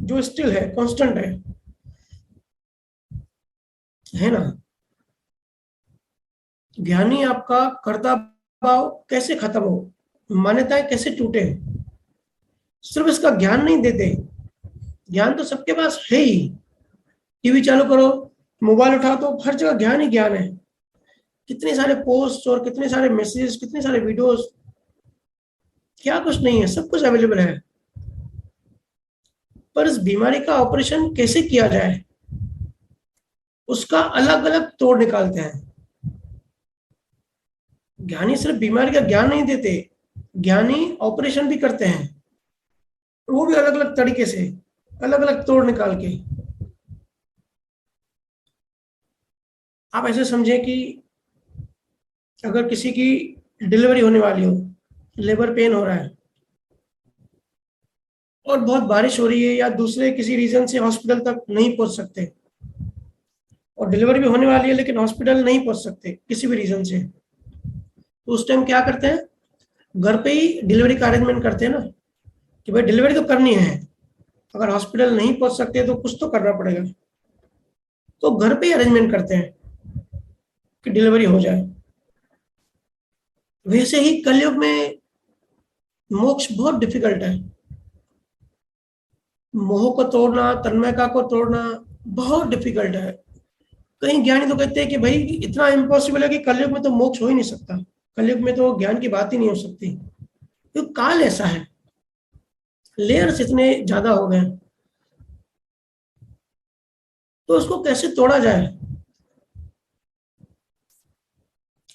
जो स्टिल है, कांस्टेंट है ना। ज्ञानी आपका कर्ता भाव कैसे खत्म हो, मान्यताएं कैसे टूटे, सिर्फ इसका ज्ञान नहीं देते। ज्ञान तो सबके पास है ही, टीवी चालू करो, मोबाइल उठाओ तो हर जगह ज्ञान ही ज्ञान है। कितने सारे पोस्ट और कितने सारे मैसेजेस, कितने सारे वीडियोस, क्या कुछ नहीं है, सब कुछ अवेलेबल है। पर इस बीमारी का ऑपरेशन कैसे किया जाए, उसका अलग अलग तोड़ निकालते हैं। ज्ञानी सिर्फ बीमारी का ज्ञान नहीं देते, ज्ञानी ऑपरेशन भी करते हैं, वो भी अलग अलग तरीके से, अलग अलग तोड़ निकाल के। आप ऐसे समझे कि अगर किसी की डिलीवरी होने वाली हो, लेबर पेन हो रहा है और बहुत बारिश हो रही है, या दूसरे किसी रीजन से हॉस्पिटल तक नहीं पहुंच सकते, और डिलीवरी भी होने वाली है लेकिन हॉस्पिटल नहीं पहुंच सकते किसी भी रीजन से, तो उस टाइम क्या करते हैं? घर पे ही डिलीवरी का अरेंजमेंट करते हैं ना, कि भाई डिलीवरी तो करनी है, अगर हॉस्पिटल नहीं पहुंच सकते तो कुछ तो करना पड़ेगा, तो घर पे ही अरेंजमेंट करते हैं कि डिलीवरी हो जाए। वैसे ही कलयुग में मोक्ष बहुत डिफिकल्ट है। मोह को तोड़ना, तन्मयता को तोड़ना बहुत डिफिकल्ट है। कई ज्ञानी तो कहते हैं कि भाई इतना इम्पॉसिबल है कि कलयुग में तो मोक्ष हो ही नहीं सकता, कलयुग में तो ज्ञान की बात ही नहीं हो सकती, क्योंकि काल ऐसा है, लेयर्स इतने ज्यादा हो गए। तो उसको कैसे तोड़ा जाए?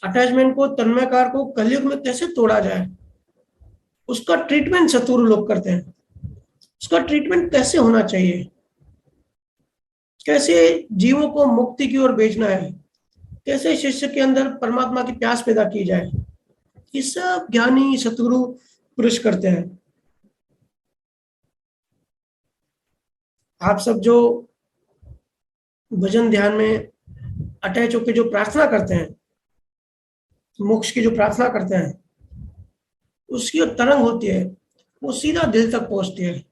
अटैचमेंट को, तन्मयकार को कलयुग में कैसे तोड़ा जाए? उसका ट्रीटमेंट चतुर लोग करते हैं। उसका ट्रीटमेंट कैसे होना चाहिए, कैसे जीवों को मुक्ति की ओर भेजना है, कैसे शिष्य के अंदर परमात्मा की प्यास पैदा की जाए, ये सब ज्ञानी सतगुरु पुरुष करते हैं। आप सब जो भजन ध्यान में अटैच होकर जो प्रार्थना करते हैं, मोक्ष की जो प्रार्थना करते हैं, उसकी जो तरंग होती है वो सीधा दिल तक पहुंचती है।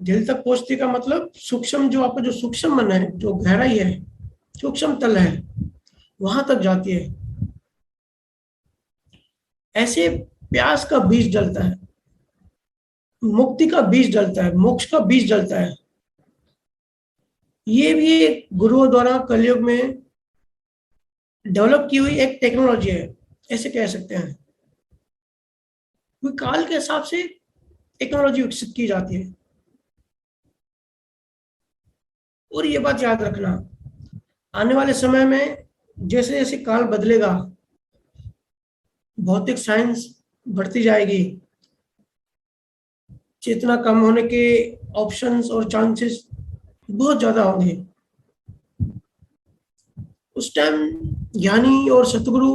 दिल तक पहुंचती का मतलब सूक्ष्म, जो आपका जो सूक्ष्म मन है, जो गहराई है, सूक्ष्म तल है, वहां तक जाती है। ऐसे प्यास का बीज डलता है, मुक्ति का बीज डलता है, मोक्ष का बीज डलता है। ये भी गुरुओं द्वारा कलयुग में डेवलप की हुई एक टेक्नोलॉजी है, ऐसे कह सकते हैं। काल के हिसाब से टेक्नोलॉजी विकसित की जाती है। और ये बात याद रखना, आने वाले समय में जैसे जैसे काल बदलेगा, भौतिक साइंस बढ़ती जाएगी, चेतना कम होने के ऑप्शंस और चांसेस बहुत ज्यादा होंगे। उस टाइम ज्ञानी और सतगुरु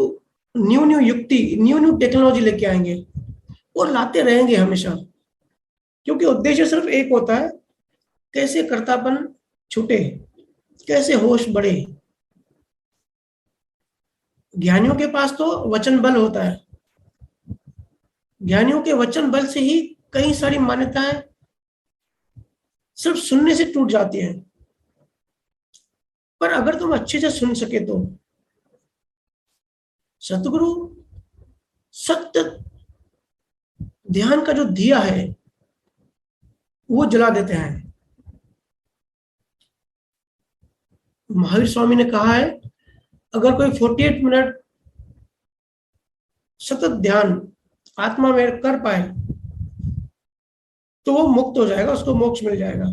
न्यू न्यू युक्ति, न्यू न्यू टेक्नोलॉजी लेके आएंगे और लाते रहेंगे हमेशा, क्योंकि उद्देश्य सिर्फ एक होता है, कैसे कर्तापन छूटे, कैसे होश बढ़े। ज्ञानियों के पास तो वचन बल होता है, ज्ञानियों के वचन बल से ही कई सारी मान्यताएं सिर्फ सुनने से टूट जाती हैं। पर अगर तुम अच्छे से सुन सके तो सतगुरु सत्य ध्यान का जो दिया है वो जला देते हैं। महावीर स्वामी ने कहा है, अगर कोई 48 मिनट सतत ध्यान आत्मा में कर पाए तो वो मुक्त हो जाएगा, उसको मोक्ष मिल जाएगा।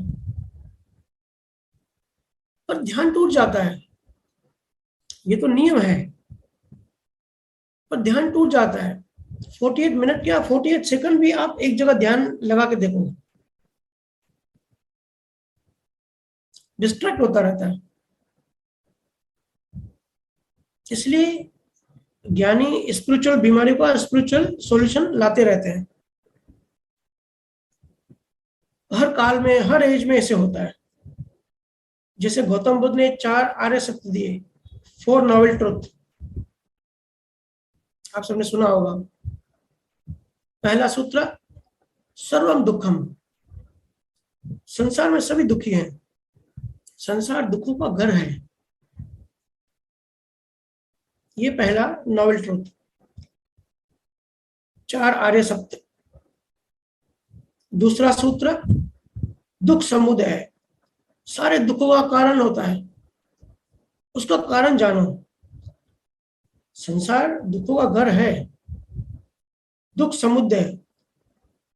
पर ध्यान टूट जाता है, ये तो नियम है, पर ध्यान टूट जाता है। 48 मिनट क्या 48 सेकंड भी आप एक जगह ध्यान लगा के देखो, डिस्ट्रैक्ट होता रहता है। इसलिए ज्ञानी स्पिरिचुअल बीमारी का स्पिरिचुअल सॉल्यूशन लाते रहते हैं। हर काल में, हर एज में ऐसे होता है। जैसे गौतम बुद्ध ने 4 आर्य सत्य दिए, 4 नॉवेल ट्रुथ, आप सबने सुना होगा। पहला सूत्र, सर्वम दुखम, संसार में सभी दुखी हैं, संसार दुखों का घर है। ये पहला नॉवेल ट्रुथ, 4 आर्य सत्य। दूसरा सूत्र, दुख समुदय है, सारे दुखों का कारण होता है, उसका कारण जानो। संसार दुखों का घर है, दुख समुदय,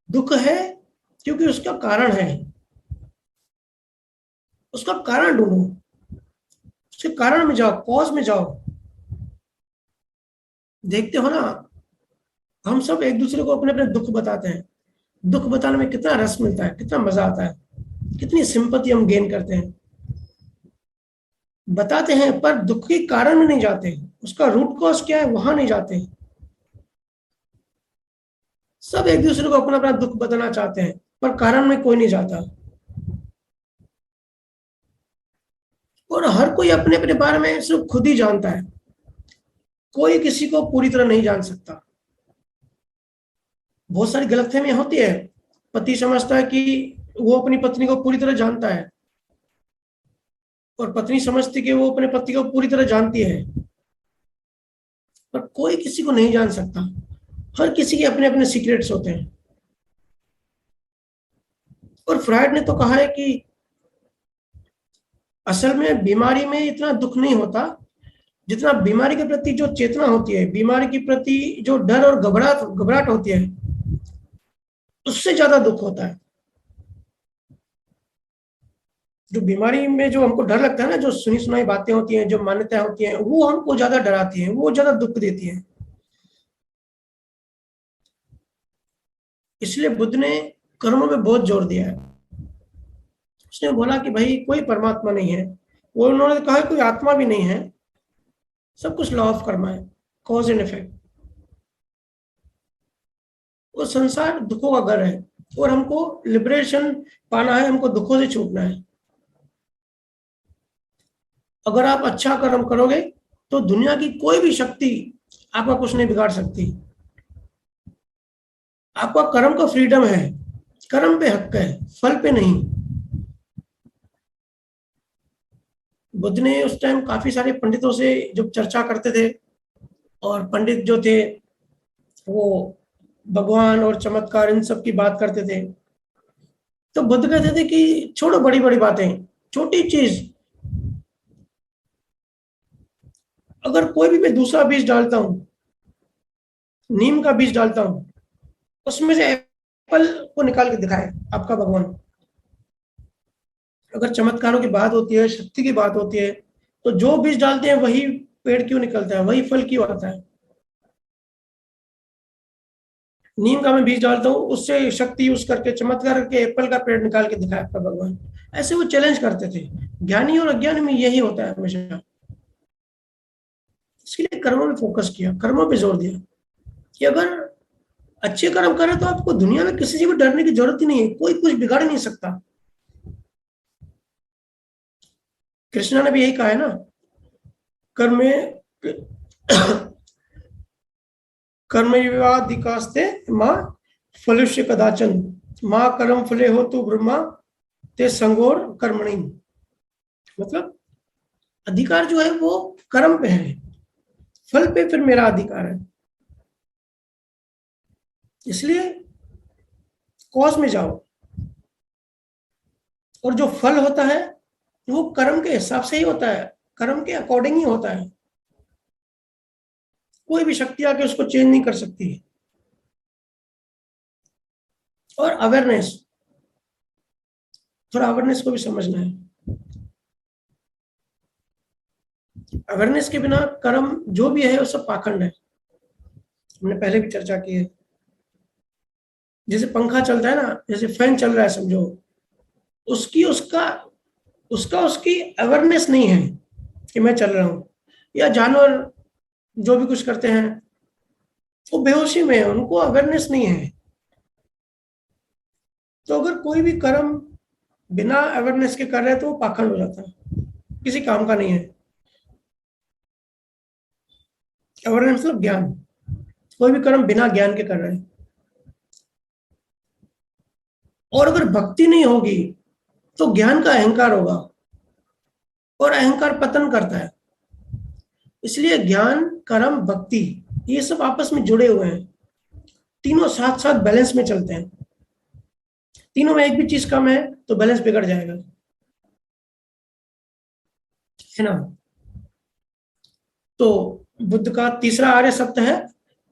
दुख है क्योंकि उसका कारण है, उसका कारण ढूंढो, उसके कारण में जाओ, कॉज में जाओ। देखते हो ना, हम सब एक दूसरे को अपने अपने दुख बताते हैं। दुख बताने में कितना रस मिलता है, कितना मजा आता है, कितनी सिंपैथी हम गेन करते हैं। बताते हैं पर दुख के कारण में नहीं जाते, उसका रूट कॉज क्या है वहां नहीं जाते। सब एक दूसरे को अपना अपना दुख बताना चाहते हैं, पर कारण में कोई नहीं जाता। और हर कोई अपने अपने बारे में सिर्फ खुद ही जानता है, कोई किसी को पूरी तरह नहीं जान सकता। बहुत सारी गलतफहमियां होती है। पति समझता है कि वो अपनी पत्नी को पूरी तरह जानता है, और पत्नी समझती है कि वो अपने पति को पूरी तरह जानती है, पर कोई किसी को नहीं जान सकता। हर किसी के अपने अपने सीक्रेट्स होते हैं। और फ्रायड ने तो कहा है कि असल में बीमारी में इतना दुख नहीं होता जितना बीमारी के प्रति जो चेतना होती है, बीमारी के प्रति जो डर और घबराहट होती है, उससे ज्यादा दुख होता है। जो बीमारी में जो हमको डर लगता है ना, जो सुनी सुनाई बातें होती हैं, जो मान्यताएं होती हैं, वो हमको ज्यादा डराती हैं, वो ज्यादा दुख देती हैं। इसलिए बुद्ध ने कर्मों में बहुत जोर दिया है। उसने बोला कि भाई कोई परमात्मा नहीं है, वो उन्होंने कहा कोई आत्मा भी नहीं है, सब कुछ लॉ ऑफ कर्मा है, कॉज एंड इफेक्ट। वो संसार दुखों का घर है, और हमको लिबरेशन पाना है, हमको दुखों से छूटना है। अगर आप अच्छा कर्म करोगे तो दुनिया की कोई भी शक्ति आपका कुछ नहीं बिगाड़ सकती। आपका कर्म का फ्रीडम है, कर्म पे हक है, फल पे नहीं। बुद्ध ने उस टाइम काफी सारे पंडितों से जब चर्चा करते थे, और पंडित जो थे वो भगवान और चमत्कार इन सब की बात करते थे, तो बुद्ध कहते थे कि छोड़ो बड़ी बड़ी बातें, छोटी चीज, अगर कोई भी मैं दूसरा बीज डालता हूं, नीम का बीज डालता हूं, उसमें से एप्पल को निकाल के दिखाए आपका भगवान। अगर चमत्कारों की बात होती है, शक्ति की बात होती है, तो जो बीज डालते हैं वही पेड़ क्यों निकलता है, वही फल क्यों आता है। नीम का मैं बीज डालता हूँ, उससे शक्ति यूज करके चमत्कार करके एप्पल का पेड़ निकाल के दिखाया आपका भगवान। ऐसे वो चैलेंज करते थे। ज्ञानी और अज्ञानी में यही होता है हमेशा। इसके लिए कर्मों में फोकस किया, कर्मों पे जोर दिया कि अगर अच्छे कर्म करे तो आपको दुनिया में किसी से भी डरने की जरूरत ही नहीं है, कोई कुछ बिगाड़ नहीं सकता। कृष्णा ने भी यही कहा है ना, कर्म कर्मविवादिकास्ते माँ फलुष्य कदाचन, माँ कर्म फले हो तो ब्रह्मा ते संगोर कर्मणि। मतलब अधिकार जो है वो कर्म पे है, फल पे फिर मेरा अधिकार है। इसलिए कॉज में जाओ, और जो फल होता है वो कर्म के हिसाब से ही होता है, कर्म के अकॉर्डिंग ही होता है। कोई भी शक्ति आके उसको चेंज नहीं कर सकती है। और अवेयरनेस, थोड़ा अवेयरनेस को भी समझना है। अवेयरनेस के बिना कर्म जो भी है वो सब पाखंड है। हमने पहले भी चर्चा की है। जैसे पंखा चलता है ना, जैसे फैन चल रहा है समझो, उसकी उसका उसका उसकी अवेयरनेस नहीं है कि मैं चल रहा हूं। या जानवर जो भी कुछ करते हैं वो बेहोशी में है, उनको अवेयरनेस नहीं है। तो अगर कोई भी कर्म बिना अवेयरनेस के कर रहे हैं तो वो पाखंड हो जाता है, किसी काम का नहीं है। अवेयरनेस मतलब ज्ञान। कोई भी कर्म बिना ज्ञान के कर रहे हैं। और अगर भक्ति नहीं होगी तो ज्ञान का अहंकार होगा, और अहंकार पतन करता है। इसलिए ज्ञान, कर्म, भक्ति ये सब आपस में जुड़े हुए हैं, तीनों साथ साथ बैलेंस में चलते हैं। तीनों में एक भी चीज कम है तो बैलेंस बिगड़ जाएगा, है ना। तो बुद्ध का तीसरा आर्य सत्य है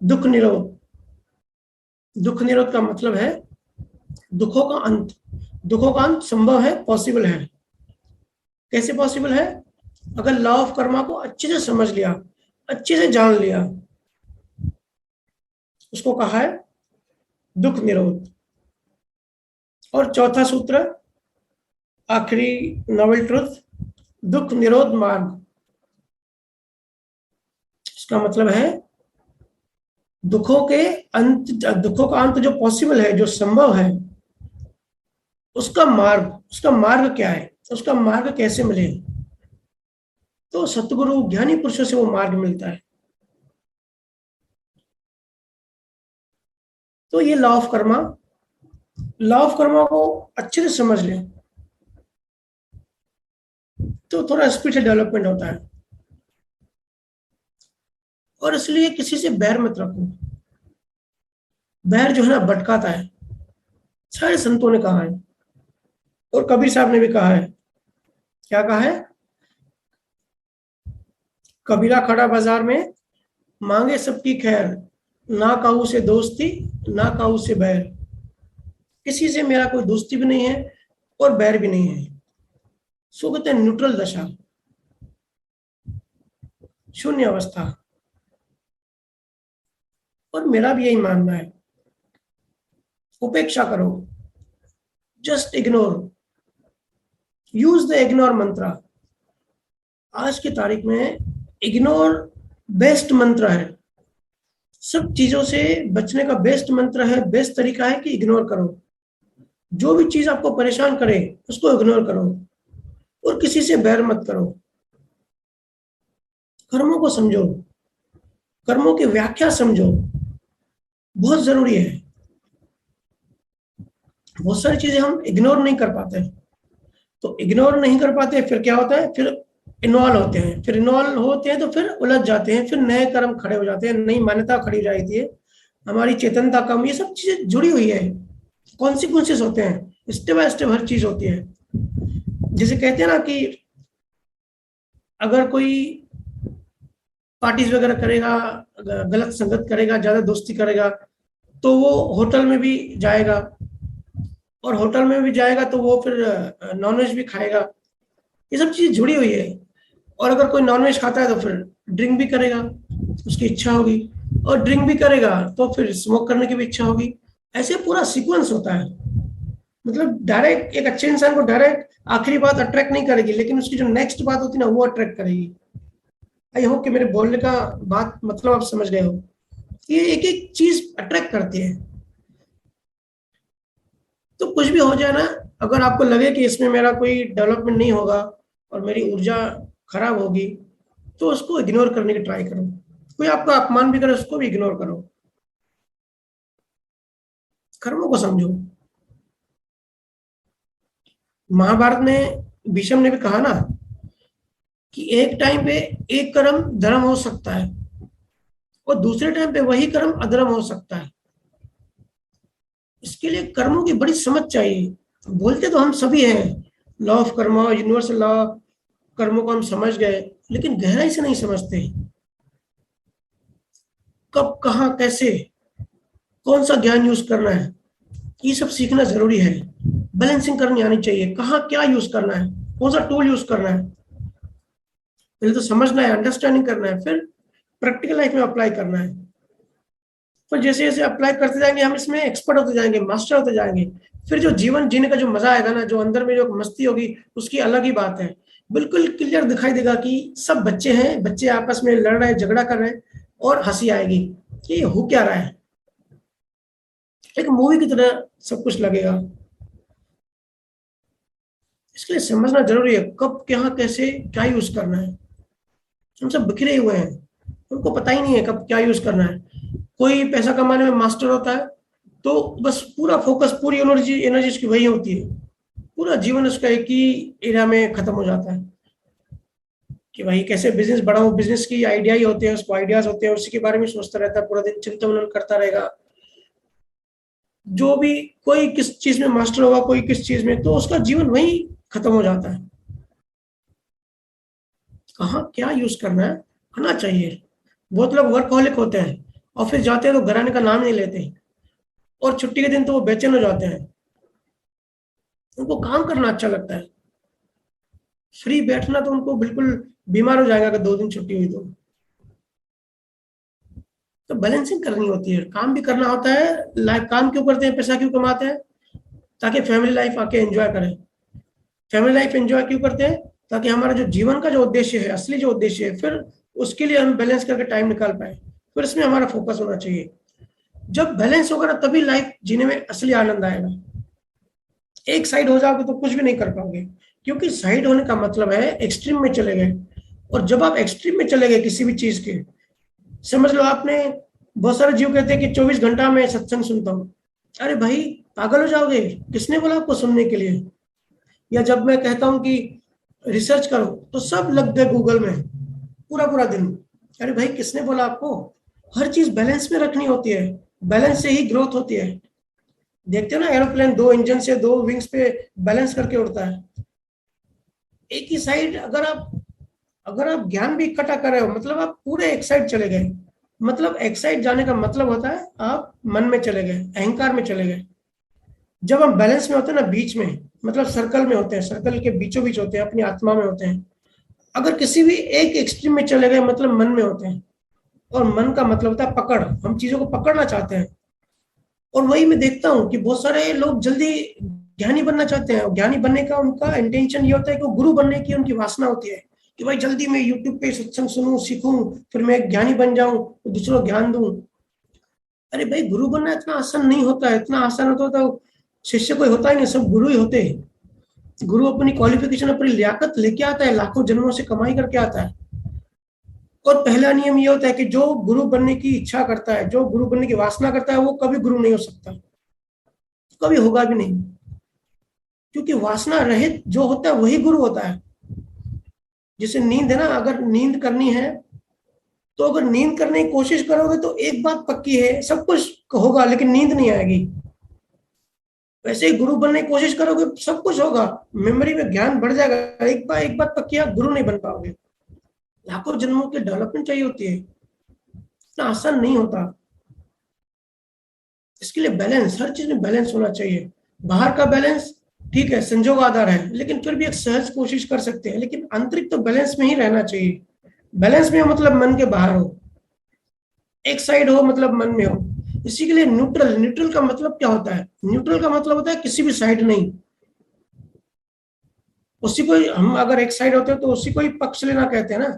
दुख निरोध। दुख निरोध का मतलब है दुखों का अंत। दुखों का अंत संभव है, पॉसिबल है। कैसे पॉसिबल है? अगर लॉ ऑफ कर्मा को अच्छे से समझ लिया, अच्छे से जान लिया, उसको कहा है दुख निरोध। और चौथा सूत्र, आखिरी नोबल ट्रुथ, दुख निरोध मार्ग। इसका मतलब है दुखों के अंत, दुखों का अंत जो पॉसिबल है, जो संभव है, उसका मार्ग, उसका मार्ग क्या है, उसका मार्ग कैसे मिले। तो सतगुरु ज्ञानी पुरुषों से वो मार्ग मिलता है। तो ये law of Karma, law of Karma को अच्छे से समझ लें तो थोड़ा स्पीड डेवलपमेंट होता है। और इसलिए किसी से बैर मत रखो। बैर जो है ना भटकाता है, सारे संतों ने कहा है, और कबीर साहब ने भी कहा है। क्या कहा है? कबीरा खड़ा बाजार में, मांगे सबकी खैर, ना काऊ से दोस्ती, ना काऊ से बैर। किसी से मेरा कोई दोस्ती भी नहीं है और बैर भी नहीं है। सो कहते हैं न्यूट्रल दशा, शून्य अवस्था। और मेरा भी यही मानना है, उपेक्षा करो, just ignore, use the ignore mantra. आज की तारीख में इग्नोर बेस्ट मंत्र है। सब चीजों से बचने का बेस्ट मंत्र है, बेस्ट तरीका है कि इग्नोर करो। जो भी चीज आपको परेशान करे उसको इग्नोर करो और किसी से बैर मत करो। कर्मों को समझो, कर्मों की व्याख्या समझो, बहुत जरूरी है। बहुत सारी चीजें हम इग्नोर नहीं कर पाते, तो इग्नोर नहीं कर पाते फिर क्या होता है, फिर इन्वॉल्व होते हैं, फिर इन्वॉल्व होते हैं तो फिर उलझ जाते हैं, फिर नए कर्म खड़े हो जाते हैं, नई मान्यता खड़ी हो जाती है, हमारी चेतनता कम, ये सब चीजें जुड़ी हुई है, कॉन्सिक्वेंसेस होते हैं, स्टेप बाय स्टेप हर चीज होती है। जैसे कहते हैं ना कि अगर कोई पार्टीज वगैरह करेगा, गलत संगत करेगा, ज्यादा दोस्ती करेगा, तो वो होटल में भी जाएगा, और होटल में भी जाएगा तो वो फिर नॉनवेज भी खाएगा, ये सब चीज जुड़ी हुई है। और अगर कोई नॉनवेज खाता है तो फिर ड्रिंक भी करेगा, उसकी इच्छा होगी, और ड्रिंक भी करेगा तो फिर स्मोक करने की भी इच्छा होगी। ऐसे पूरा सीक्वेंस होता है। मतलब डायरेक्ट एक अच्छे इंसान को डायरेक्ट आखिरी बात अट्रैक्ट नहीं करेगी, लेकिन उसकी जो नेक्स्ट बात होती है ना, वो अट्रैक्ट करेगी। आई होप कि मेरे बोलने का बात मतलब आप समझ गए हो, ये एक एक चीज अट्रैक्ट करती है। तो कुछ भी हो जाए ना, अगर आपको लगे कि इसमें मेरा कोई डेवलपमेंट नहीं होगा और मेरी ऊर्जा खराब होगी, तो उसको इग्नोर करने की ट्राई करो। कोई आपका अपमान भी करे उसको भी इग्नोर करो, कर्मों को समझो। महाभारत में भीष्म ने भी कहा ना कि एक टाइम पे एक कर्म धर्म हो सकता है और दूसरे टाइम पे वही कर्म अधर्म हो सकता है। इसके लिए कर्मों की बड़ी समझ चाहिए। बोलते तो हम सभी हैं, लॉ ऑफ कर्म, यूनिवर्सल लॉ, कर्मों को हम समझ गए, लेकिन गहराई से नहीं समझते। कब, कहाँ, कैसे, कौन सा ज्ञान यूज करना है, ये सब सीखना जरूरी है। बैलेंसिंग करनी आनी चाहिए, कहाँ क्या यूज करना है, कौन सा टूल यूज करना है, पहले तो समझना है, अंडरस्टैंडिंग करना है, फिर प्रैक्टिकल लाइफ में अप्लाई करना है। फिर जैसे जैसे अप्लाई करते जाएंगे हम इसमें एक्सपर्ट होते जाएंगे, मास्टर होते जाएंगे, फिर जो जीवन जीने का जो मजा आएगा ना, जो अंदर में जो मस्ती होगी, उसकी अलग ही बात है। बिल्कुल क्लियर दिखाई देगा कि सब बच्चे हैं, बच्चे आपस में लड़ रहे हैं, झगड़ा कर रहे हैं, और हंसी आएगी कि ये हो क्या रहा है। एक मूवी की तरह सब कुछ लगेगा। इसके लिए समझना जरूरी है, कब, क्या, कैसे, क्या यूज करना है। हम सब बिखरे हुए हैं, उनको पता ही नहीं है कब क्या यूज करना है। कोई पैसा कमाने में मास्टर होता है, तो बस पूरा फोकस, पूरी एनर्जी एनर्जी उसकी वही होती है, पूरा जीवन उसका एक ही एरिया में खत्म हो जाता है कि भाई कैसे बिजनेस बढ़ाऊं, बिजनेस की आइडिया ही होते हैं, उसको आइडियाज होते हैं, उसी के बारे में सोचता रहता है, पूरा दिन चिंता मनन करता रहेगा। जो भी, कोई किस चीज में मास्टर होगा, कोई किस चीज में, तो उसका जीवन वही खत्म हो जाता है। कहाँ क्या यूज करना है, आना चाहिए। बहुत लोग वर्कहोलिक होते हैं, ऑफिस जाते हैं तो घर आने का नाम नहीं लेते, और छुट्टी के दिन तो वो बेचैन हो जाते हैं, उनको काम करना अच्छा लगता है, फ्री बैठना तो उनको बिल्कुल बीमार हो जाएगा अगर 2 दिन छुट्टी हुई तो बैलेंसिंग करनी होती है, काम भी करना होता है। लाइफ, काम क्यों करते हैं, पैसा क्यों कमाते हैं, ताकि फैमिली लाइफ आके एंजॉय करें। फैमिली लाइफ एंजॉय क्यों करते हैं, ताकि हमारा जो जीवन का जो उद्देश्य है, असली जो उद्देश्य है, फिर उसके लिए हम बैलेंस करके टाइम निकाल पाए, फिर इसमें हमारा फोकस होना चाहिए। जब बैलेंस होगा ना, तभी लाइफ जीने में असली आनंद आएगा। एक साइड हो जाओगे तो कुछ भी नहीं कर पाओगे, क्योंकि साइड होने का मतलब है एक्सट्रीम में चले गए। और जब आप एक्सट्रीम में चले गए किसी भी चीज के, समझ लो आपने, बहुत सारे जीव कहते हैं कि 24 घंटा मैं सत्संग सुनता हूँ। अरे भाई, पागल हो जाओगे, किसने बोला आपको सुनने के लिए। या जब मैं कहता हूँ कि रिसर्च करो, तो सब लग गए गूगल में पूरा पूरा दिन। अरे भाई, किसने बोला आपको। हर चीज बैलेंस में रखनी होती है, बैलेंस से ही ग्रोथ होती है। देखते हो ना, एरोप्लेन 2 इंजन से 2 विंग्स पे बैलेंस करके उड़ता है। एक ही साइड अगर आप ज्ञान भी इकट्ठा कर रहे हो, मतलब आप पूरे एक साइड चले गए। मतलब एक साइड जाने का मतलब होता है आप मन में चले गए, अहंकार में चले गए। जब हम बैलेंस में होते हैं ना, बीच में, मतलब सर्कल में होते हैं, सर्कल के बीचों बीच होते हैं, अपनी आत्मा में होते हैं। अगर किसी भी एक एक्सट्रीम में चले गए, मतलब मन में होते हैं। और मन का मतलब होता है पकड़, हम चीजों को पकड़ना चाहते हैं। और वही मैं देखता हूँ कि बहुत सारे लोग जल्दी ज्ञानी बनना चाहते हैं, और ज्ञानी बनने का उनका इंटेंशन ये होता है कि वो गुरु बनने की उनकी वासना होती है, कि भाई जल्दी मैं यूट्यूब पे सत्संग सुनूं, सीखूं, फिर मैं एक ज्ञानी बन जाऊं, दूसरों को ज्ञान दूं। अरे भाई, गुरु बनना इतना आसान नहीं होता है, इतना आसान होता तो शिष्य कोई होता ही नहीं, सब गुरु ही होते हैं। गुरु अपनी क्वालिफिकेशन, अपनी लियाकत लेके आता है, लाखों जन्मों से कमाई करके आता है। और पहला नियम ये होता है कि जो गुरु बनने की इच्छा करता है, जो गुरु बनने की वासना करता है, वो कभी गुरु नहीं हो सकता, कभी होगा भी नहीं। क्योंकि वासना रहित जो होता है वही गुरु होता है। जैसे नींद है ना, अगर नींद करनी है तो अगर नींद करने की कोशिश करोगे तो एक बात पक्की है, सब कुछ होगा लेकिन नींद नहीं आएगी। वैसे ही गुरु बनने की कोशिश करोगे, सब कुछ होगा, मेमोरी में ज्ञान बढ़ जाएगा, एक बात पक्की है, गुरु नहीं बन पाओगे। लाखों जन्मों की डेवलपमेंट चाहिए होती है, इतना आसान नहीं होता। इसके लिए बैलेंस, हर चीज में बैलेंस होना चाहिए। बाहर का बैलेंस ठीक है, संजोग आधार है, लेकिन फिर भी एक सहज कोशिश कर सकते हैं, लेकिन आंतरिक तो बैलेंस में ही रहना चाहिए। बैलेंस में हो मतलब मन के बाहर हो, एक साइड हो मतलब मन में हो। इसी के लिए न्यूट्रल, न्यूट्रल का मतलब क्या होता है? न्यूट्रल का मतलब होता है किसी भी साइड नहीं। उसी को हम अगर एक साइड होते हैं तो उसी को ही पक्ष लेना कहते हैं ना।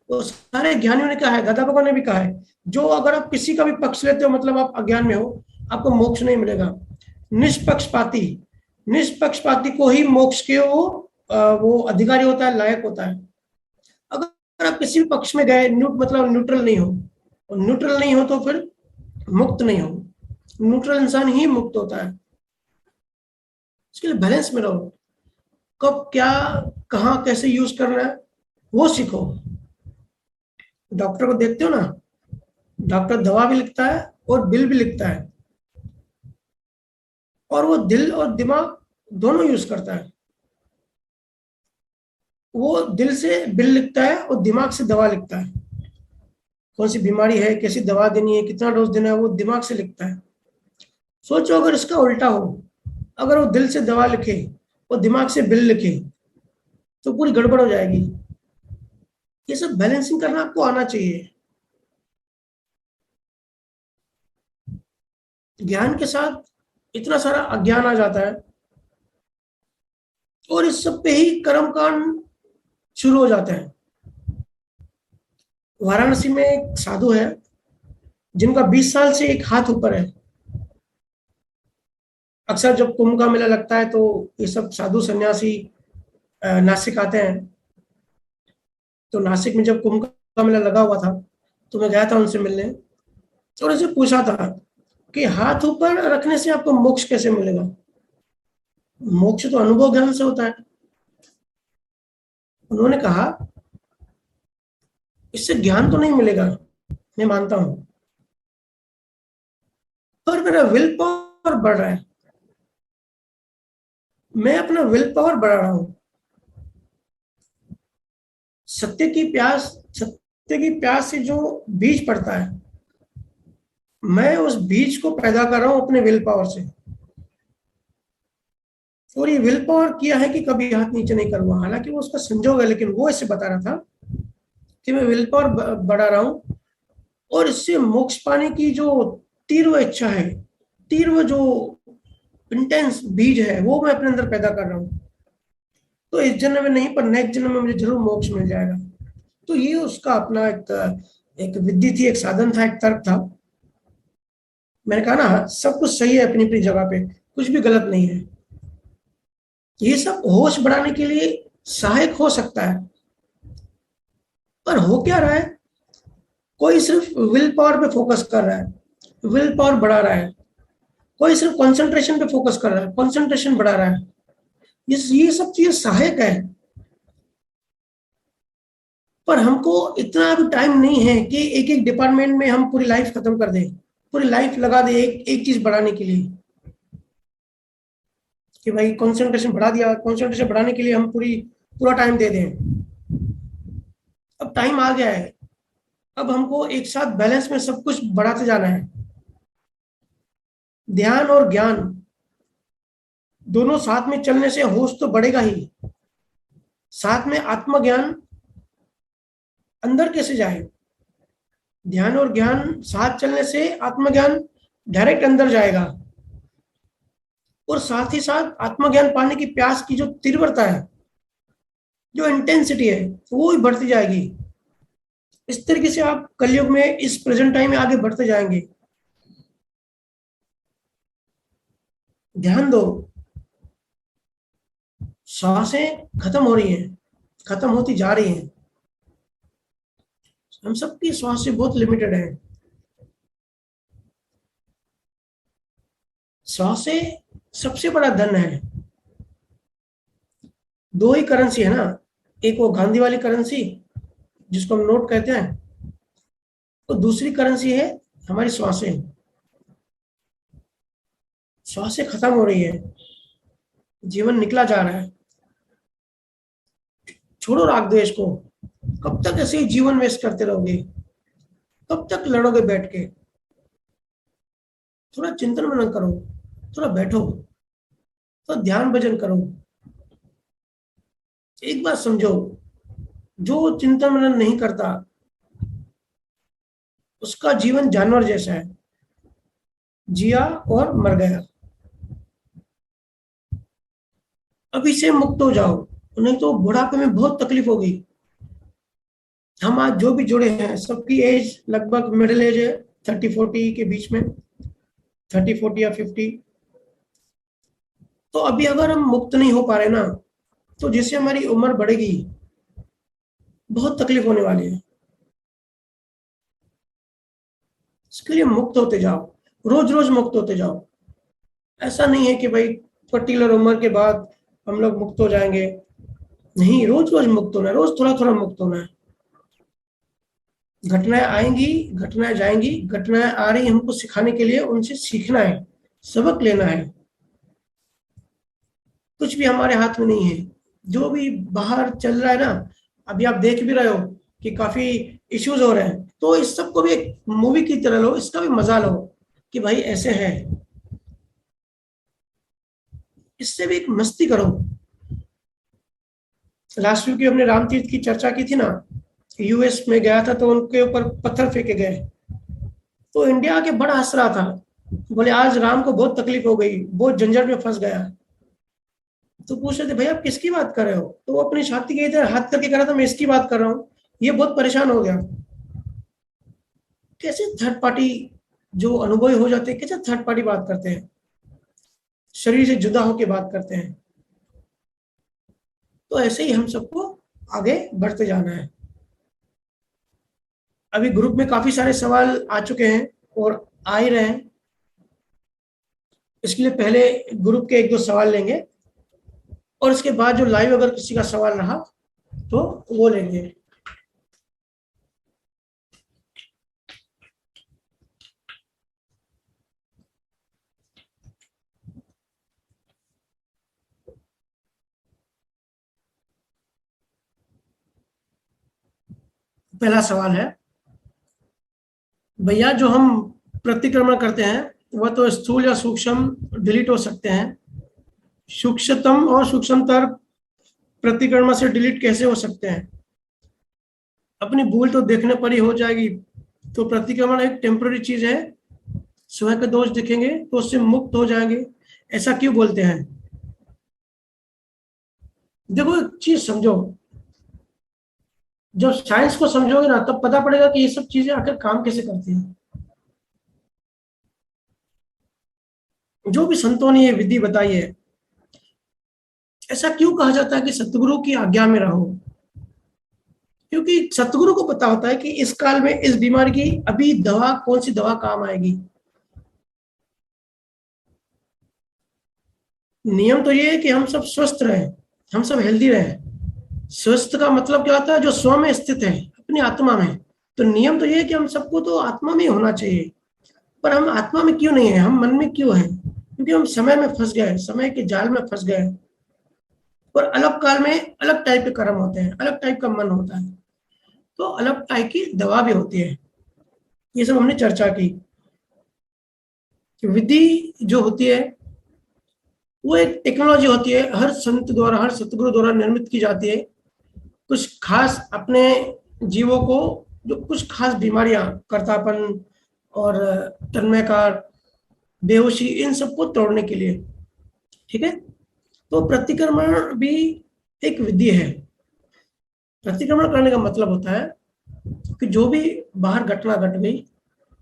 तो सारे ज्ञानियों ने कहा है, दादा भगवान ने भी कहा है, जो अगर आप किसी का भी पक्ष लेते हो मतलब आप अज्ञान में हो, आपको मोक्ष नहीं मिलेगा। निष्पक्षपाती, निष्पक्षपाती को ही मोक्ष के वो अधिकारी होता है, लायक होता है। अगर आप किसी भी पक्ष में गए, मतलब न्यूट्रल नहीं हो, और न्यूट्रल नहीं हो तो फिर मुक्त नहीं हो। न्यूट्रल इंसान ही मुक्त होता है। इसके लिए बैलेंस में रहो, कब क्या कहाँ कैसे यूज करना है वो सीखो। डॉक्टर को देखते हो ना, डॉक्टर दवा भी लिखता है और बिल भी लिखता है, और वो दिल और दिमाग दोनों यूज करता है। वो दिल से बिल लिखता है और दिमाग से दवा लिखता है। कौन सी बीमारी है, कैसी दवा देनी है, कितना डोज देना है, वो दिमाग से लिखता है। सोचो अगर इसका उल्टा हो, अगर वो दिल से दवा लिखे और दिमाग से बिल लिखे तो पूरी गड़बड़ हो जाएगी। ये सब बैलेंसिंग करना आपको आना चाहिए। ज्ञान के साथ इतना सारा अज्ञान आ जाता है, और इस सब पे ही कर्म कांड शुरू हो जाते हैं। वाराणसी में एक साधु है जिनका 20 साल से एक हाथ ऊपर है। अक्सर जब कुंभ का मेला लगता है तो ये सब साधु सन्यासी नासिक आते हैं। तो नासिक में जब कुंभ का मेला लगा हुआ था तो मैं गया था उनसे मिलने, और उनसे पूछा था कि हाथ ऊपर रखने से आपको मोक्ष कैसे मिलेगा? मोक्ष तो अनुभव ज्ञान से होता है। उन्होंने कहा इससे ज्ञान तो नहीं मिलेगा, मैं मानता हूं, पर मेरा विल पावर बढ़ रहा है, मैं अपना विल पावर बढ़ा रहा हूं। सत्य की प्यास से जो बीज पड़ता है, मैं उस बीज को पैदा कर रहा हूं अपने विल पावर से। और ये विल पावर किया है कि कभी हाथ नीचे नहीं करूंगा, हालांकि वो उसका संजोग है, लेकिन वो ऐसे बता रहा था कि मैं विल पावर बढ़ा रहा हूं, और इससे मोक्ष पाने की जो तीव्र इच्छा है, तीव्र जो इंटेंस बीज है, वो मैं अपने अंदर पैदा कर रहा हूँ। तो इस जन्म में नहीं, पर नेक्स्ट जन्म में मुझे जरूर मोक्ष मिल जाएगा। तो ये उसका अपना एक विधि थी, एक साधन था, एक तर्क था। मैंने कहा ना, सब कुछ सही है अपनी अपनी जगह पे, कुछ भी गलत नहीं है। ये सब होश बढ़ाने के लिए सहायक हो सकता है, पर हो क्या रहा है? कोई सिर्फ विल पावर पे फोकस कर रहा है, विल पावर बढ़ा रहा है। कोई सिर्फ कंसंट्रेशन पे फोकस कर रहा है, कंसंट्रेशन बढ़ा रहा है। ये सब चीजें सहायक है, पर हमको इतना भी टाइम नहीं है कि एक एक डिपार्टमेंट में हम पूरी लाइफ खत्म कर दें, पूरी लाइफ लगा दें एक चीज बढ़ाने के लिए। कि भाई कंसंट्रेशन बढ़ा दिया, कंसंट्रेशन बढ़ाने के लिए हम पूरा टाइम दे दें। अब टाइम आ गया है, अब हमको एक साथ बैलेंस में सब कुछ बढ़ाते जाना है। ध्यान और ज्ञान दोनों साथ में चलने से होश तो बढ़ेगा ही, साथ में आत्मज्ञान अंदर कैसे जाए? ध्यान और ज्ञान साथ चलने से आत्मज्ञान डायरेक्ट अंदर जाएगा, और साथ ही साथ आत्मज्ञान पाने की प्यास की जो तीव्रता है, जो इंटेंसिटी है, वो भी बढ़ती जाएगी। इस तरीके से आप कलयुग में, इस प्रेजेंट टाइम में आगे बढ़ते जाएंगे। ध्यान दो, सांसें खत्म हो रही हैं, खत्म होती जा रही हैं। हम सबकी सांसें बहुत लिमिटेड है। सांसें सबसे बड़ा धन है। दो ही करेंसी है ना, एक वो गांधी वाली करेंसी जिसको हम नोट कहते हैं, तो दूसरी करेंसी है हमारी सांसें। सांसें खत्म हो रही है, जीवन निकला जा रहा है। छोड़ो राग द्वेष को। कब तक ऐसे ही जीवन वेस्ट करते रहोगे? कब तक लड़ोगे बैठ के? थोड़ा चिंतन मनन करो, थोड़ा बैठो, थोड़ा ध्यान भजन करो। एक बात समझो, जो चिंतन मनन नहीं करता उसका जीवन जानवर जैसा है, जिया और मर गया। अभी से मुक्त हो जाओ, नहीं तो बुढ़ापे में बहुत तकलीफ होगी। हम आज जो भी जुड़े हैं सबकी एज लगभग मिडिल एज है, 30-40 के बीच में, 30-40 या 50। तो अभी अगर हम मुक्त नहीं हो पा रहे ना, तो जैसे हमारी उम्र बढ़ेगी बहुत तकलीफ होने वाली है। इसके लिए मुक्त होते जाओ, रोज रोज मुक्त होते जाओ। ऐसा नहीं है कि भाई पर्टिकुलर उम्र के बाद हम लोग मुक्त हो जाएंगे। नहीं, रोज रोज मुक्त होना है, रोज थोड़ा थोड़ा मुक्त होना है। घटनाएं आएंगी, घटनाएं जाएंगी, घटनाएं आ रही हमको सिखाने के लिए, उनसे सीखना है, सबक लेना है। कुछ भी हमारे हाथ में नहीं है। जो भी बाहर चल रहा है ना, अभी आप देख भी रहे हो कि काफी इश्यूज हो रहे हैं, तो इस सब को भी एक मूवी की तरह लो, इसका भी मजा लो कि भाई ऐसे है। इससे भी एक मस्ती करो। लास्ट वीक हमने राम तीर्थ की चर्चा की थी ना, यूएस में गया था तो उनके ऊपर पत्थर फेंके गए, तो इंडिया आके बड़ा हंस रहा था। बोले आज राम को बहुत तकलीफ हो गई, बहुत झंझट में फंस गया। तो पूछ रहे थे भाई आप किसकी बात कर रहे हो, तो वो अपनी छाती के इधर हाथ करके कह रहा था मैं इसकी बात कर रहा हूँ, ये बहुत परेशान हो गया। कैसे थर्ड पार्टी जो अनुभवी हो जाते हैं, कैसे थर्ड पार्टी बात करते हैं, शरीर से जुदा होकर बात करते हैं। तो ऐसे ही हम सबको आगे बढ़ते जाना है। अभी ग्रुप में काफी सारे सवाल आ चुके हैं और आ ही रहे हैं, इसके लिए पहले ग्रुप के एक दो सवाल लेंगे और इसके बाद जो लाइव अगर किसी का सवाल रहा तो वो लेंगे। पहला सवाल है, भैया जो हम प्रतिक्रमण करते हैं वह तो स्थूल या सूक्ष्म डिलीट हो सकते हैं, सूक्ष्मतम और सूक्ष्मतर प्रतिक्रमण से डिलीट कैसे हो सकते हैं? अपनी भूल तो देखने पर ही हो जाएगी, तो प्रतिक्रमण एक टेम्पररी चीज है, स्वयं के दोष दिखेंगे तो उससे मुक्त हो जाएंगे, ऐसा क्यों बोलते हैं? देखो एक चीज समझो, जब साइंस को समझोगे ना तब पता पड़ेगा कि ये सब चीजें आखिर काम कैसे करती हैं। जो भी संतों ने ये विधि बताई है, ऐसा क्यों कहा जाता है कि सतगुरु की आज्ञा में रहो? क्योंकि सतगुरु को पता होता है कि इस काल में इस बीमारी की अभी दवा, कौन सी दवा काम आएगी। नियम तो ये है कि हम सब स्वस्थ रहें, हम सब हेल्दी रहें। स्वस्थ का मतलब क्या होता है? जो स्व में स्थित है, अपनी आत्मा में। तो नियम तो ये है कि हम सबको तो आत्मा में होना चाहिए, पर हम आत्मा में क्यों नहीं है, हम मन में क्यों है? क्योंकि हम समय में फंस गए, समय के जाल में फंस गए। और अलग काल में अलग टाइप के कर्म होते हैं, अलग टाइप का मन होता है, तो अलग टाइप की दवा भी होती है। ये सब हमने चर्चा की। विधि जो होती है वो एक टेक्नोलॉजी होती है, हर संत द्वारा, हर सतगुरु द्वारा निर्मित की जाती है। कुछ खास अपने जीवों को, जो कुछ खास बीमारियां, कर्तापन और तन्मयकार, बेहोशी, इन सबको तोड़ने के लिए, ठीक है। तो प्रतिक्रमण भी एक विधि है। प्रतिक्रमण करने का मतलब होता है कि जो भी बाहर घटना घट गई,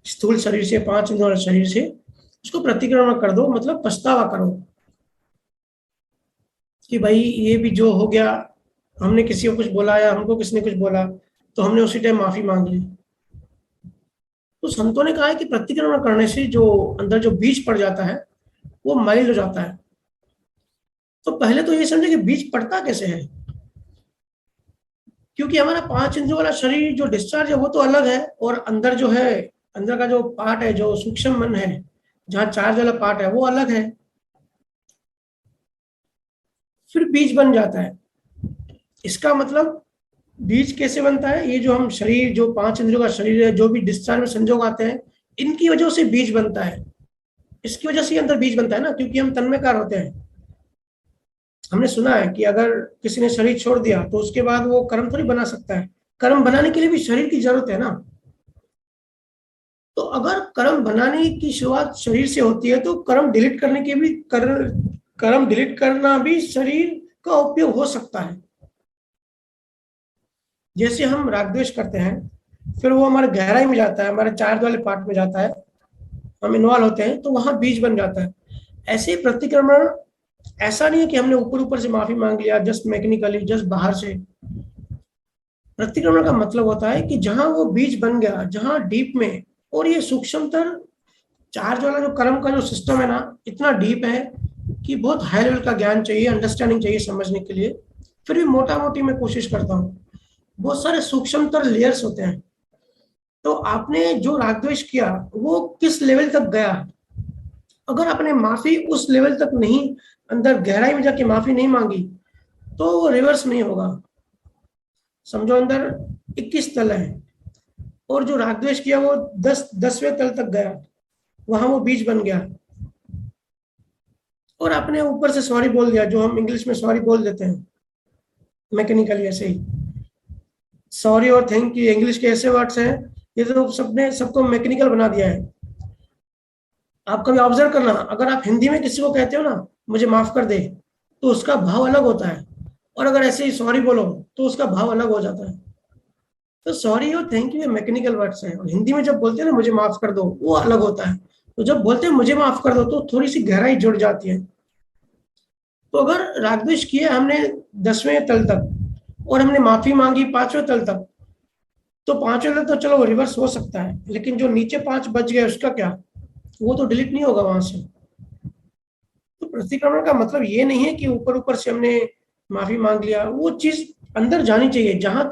स्थूल शरीर से, 5 इंद्रियों वाले शरीर से, उसको प्रतिक्रमण कर दो, मतलब पछतावा करो कि भाई ये भी जो हो गया, हमने किसी को कुछ बोला या हमको किसी ने कुछ बोला तो हमने उसी टाइम माफी मांग ली। तो संतों ने कहा है कि प्रतिक्रमण करने से जो अंदर जो बीज पड़ जाता है वो माइल्ड हो जाता है। तो पहले तो ये समझे कि बीज पड़ता कैसे है, क्योंकि हमारा 5 इंद्रियों वाला शरीर जो डिस्चार्ज है वो तो अलग है, और अंदर जो है, अंदर का जो पार्ट है, जो सूक्ष्म मन है, जहाँ चार्ज वाला पार्ट है वो अलग है। फिर बीज बन जाता है। इसका मतलब बीज कैसे बनता है? ये जो हम शरीर, जो 5 इंद्रियों का शरीर है, जो भी डिस्चार्ज में संजोग आते हैं, इनकी वजह से बीज बनता है। इसकी वजह से अंदर बीज बनता है ना, क्योंकि हम तन्मयकार होते हैं। हमने सुना है कि अगर किसी ने शरीर छोड़ दिया तो उसके बाद वो कर्म थोड़ी बना सकता है। कर्म बनाने के लिए भी शरीर की जरूरत है ना। तो अगर कर्म बनाने की शुरुआत शरीर से होती है तो कर्म डिलीट करने के भी कर्म डिलीट करना भी शरीर का उपयोग हो सकता है। जैसे हम राग द्वेष करते हैं, फिर वो हमारे गहराई में जाता है, हमारे चार्ज वाले पार्ट में जाता है, हम इन्वॉल्व होते हैं तो वहां बीज बन जाता है। ऐसे ही प्रतिक्रमण, ऐसा नहीं है कि हमने ऊपर ऊपर से माफी मांग लिया जस्ट मैकेनिकली, जस्ट बाहर से। प्रतिक्रमण का मतलब होता है कि जहां वो बीज बन गया, जहां डीप में, और ये सूक्ष्मतर चार्ज वाला जो कर्म का जो सिस्टम है ना, इतना डीप है कि बहुत हाई लेवल का ज्ञान चाहिए, अंडरस्टैंडिंग चाहिए समझने के लिए। फिर भी मोटा मोटी मैं कोशिश करता हूँ। बहुत सारे सूक्ष्मतर लेयर्स होते हैं। तो आपने जो राग द्वेष किया वो किस लेवल तक गया? अगर आपने माफी उस लेवल तक नहीं, अंदर गहराई में जाके माफी नहीं मांगी, तो वो रिवर्स नहीं होगा। समझो अंदर 21 तल है, और जो राग द्वेष किया वो 10वें तल तक गया, वहां वो बीज बन गया, और आपने ऊपर से सॉरी बोल दिया, जो हम इंग्लिश में सॉरी बोल देते हैं मैकेनिकली। ऐसे ही सॉरी और थैंक यू इंग्लिश के ऐसे वर्ड्स हैं, ये तो सबने सबको मैकेनिकल बना दिया है। आप कभी ऑब्जर्व करना, अगर आप हिंदी में किसी को कहते हो ना मुझे माफ कर दे, तो उसका भाव अलग होता है, और अगर ऐसे ही सॉरी बोलो तो उसका भाव अलग हो जाता है। तो सॉरी और थैंक यू मैकेनिकल वर्ड्स हैं, और हिंदी में जब बोलते हैं ना मुझे माफ कर दो, वो अलग होता है। तो जब बोलते हैं मुझे माफ कर दो तो थोड़ी सी गहराई जुड़ जाती है। तो अगर राग द्वेष किए हमने 10वें तल तक, और हमने माफी मांगी 5वें तल तक, तो 5वें तल तो चलो रिवर्स हो सकता है, लेकिन जो नीचे 5 बच गए उसका क्या? वो तो डिलीट नहीं होगा वहां से। तो प्रतिक्रमण का मतलब ये नहीं है कि ऊपर ऊपर से हमने माफी मांग लिया, वो चीज अंदर जानी चाहिए, जहां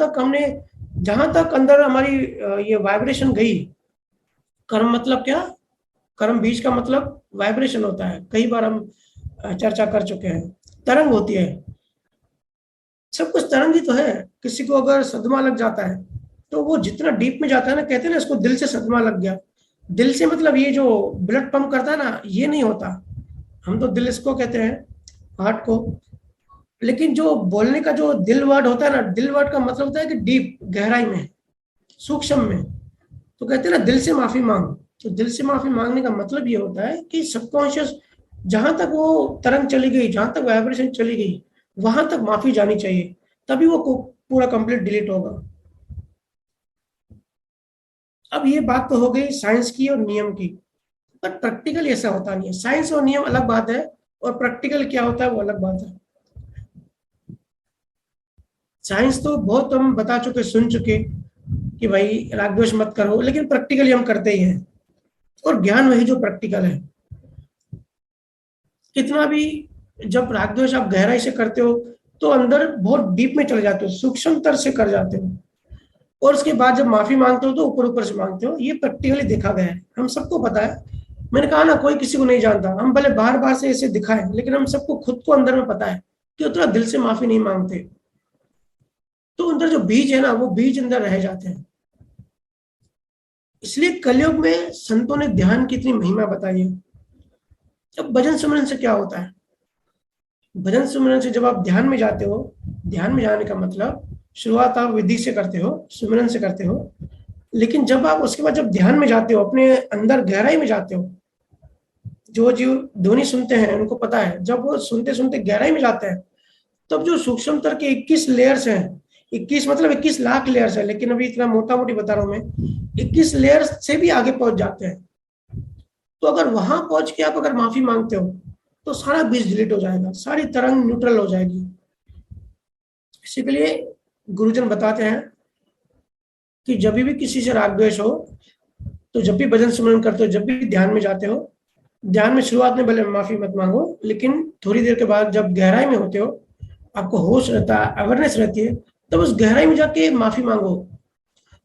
तक अंदर हमारी ये वाइब्रेशन गई। कर्म मतलब क्या? कर्म बीज का मतलब वाइब्रेशन होता है, कई बार हम चर्चा कर चुके हैं। तरंग होती है, सब कुछ तरंग ही तो है। किसी को अगर सदमा लग जाता है तो वो जितना डीप में जाता है ना, कहते हैं ना इसको दिल से सदमा लग गया। दिल से मतलब ये जो ब्लड पंप करता है ना, ये नहीं होता। हम तो दिल इसको कहते हैं, हार्ट को। लेकिन जो बोलने का जो दिल वर्ड होता है ना, दिल वर्ड का मतलब होता है कि डीप, गहराई में, सूक्ष्म में। तो कहते हैं ना दिल से माफी मांग। तो दिल से माफी मांगने का मतलब ये होता है कि सबकॉन्शियस, जहां तक वो तरंग चली गई, जहां तक वाइब्रेशन चली गई, वहां तक माफी जानी चाहिए, तभी वो पूरा कंप्लीट डिलीट होगा। अब ये बात तो हो गई साइंस की और नियम की, पर प्रैक्टिकल ऐसा होता नहीं है। साइंस और नियम अलग बात है, और प्रैक्टिकल क्या होता है वो अलग बात है। साइंस तो बहुत हम बता चुके, सुन चुके कि भाई राग द्वेष मत करो, लेकिन प्रैक्टिकली हम करते ही हैं। और ज्ञान वही जो प्रैक्टिकल है। कितना भी, जब राग द्वेष आप गहराई से करते हो तो अंदर बहुत डीप में चले जाते हो, सूक्ष्मतर से कर जाते हो, और उसके बाद जब माफी मांगते हो तो ऊपर ऊपर से मांगते हो। ये प्रैक्टिकली देखा गया है, हम सबको पता है। मैंने कहा ना, कोई किसी को नहीं जानता। हम भले बार बार से ऐसे दिखाएं, लेकिन हम सबको खुद को अंदर में पता है कि उतना दिल से माफी नहीं मांगते। तो अंदर जो बीज है ना, वो बीज अंदर रह जाते हैं। इसलिए कलयुग में संतों ने ध्यान की इतनी महिमा बताई है। अब भजन सुमरन से क्या होता है? भजन सुमरन से जब आप ध्यान में जाते हो, ध्यान में जाने का मतलब शुरुआत आप विधि से करते हो, सुमरन से करते हो, लेकिन जब आप उसके बाद जब ध्यान में जाते हो, अपने अंदर गहराई में जाते हो, जो जीव ध्वनि सुनते हैं उनको पता है, जब वो सुनते सुनते गहराई में जाते हैं, तब जो सूक्ष्मतर के 21 लेयर्स हैं, 21 मतलब 21 लाख लेयर्स है, लेकिन अभी इतना मोटा मोटी बता रहा हूं मैं, 21 लेयर्स से भी आगे पहुंच जाते हैं। तो अगर वहां पहुंच के आप अगर माफी मांगते हो तो सारा बीज डिलीट हो जाएगा, सारी तरंग माफी मांगते हो तो सारा बीज डिलीट हो जाएगा, सारी तरंग न्यूट्रल हो जाएगी। इसी के लिए गुरुजन बताते हैं कि जब भी किसी से राग द्वेष हो, तो जब भी भजन सुमरन करते हो, जब भी ध्यान में जाते हो, ध्यान में शुरुआत में भले माफी मत मांगो, लेकिन थोड़ी देर के बाद जब गहराई में होते हो, आपको होश रहता है, अवेयरनेस रहती है, तब उस गहराई में जाके माफी मांगो।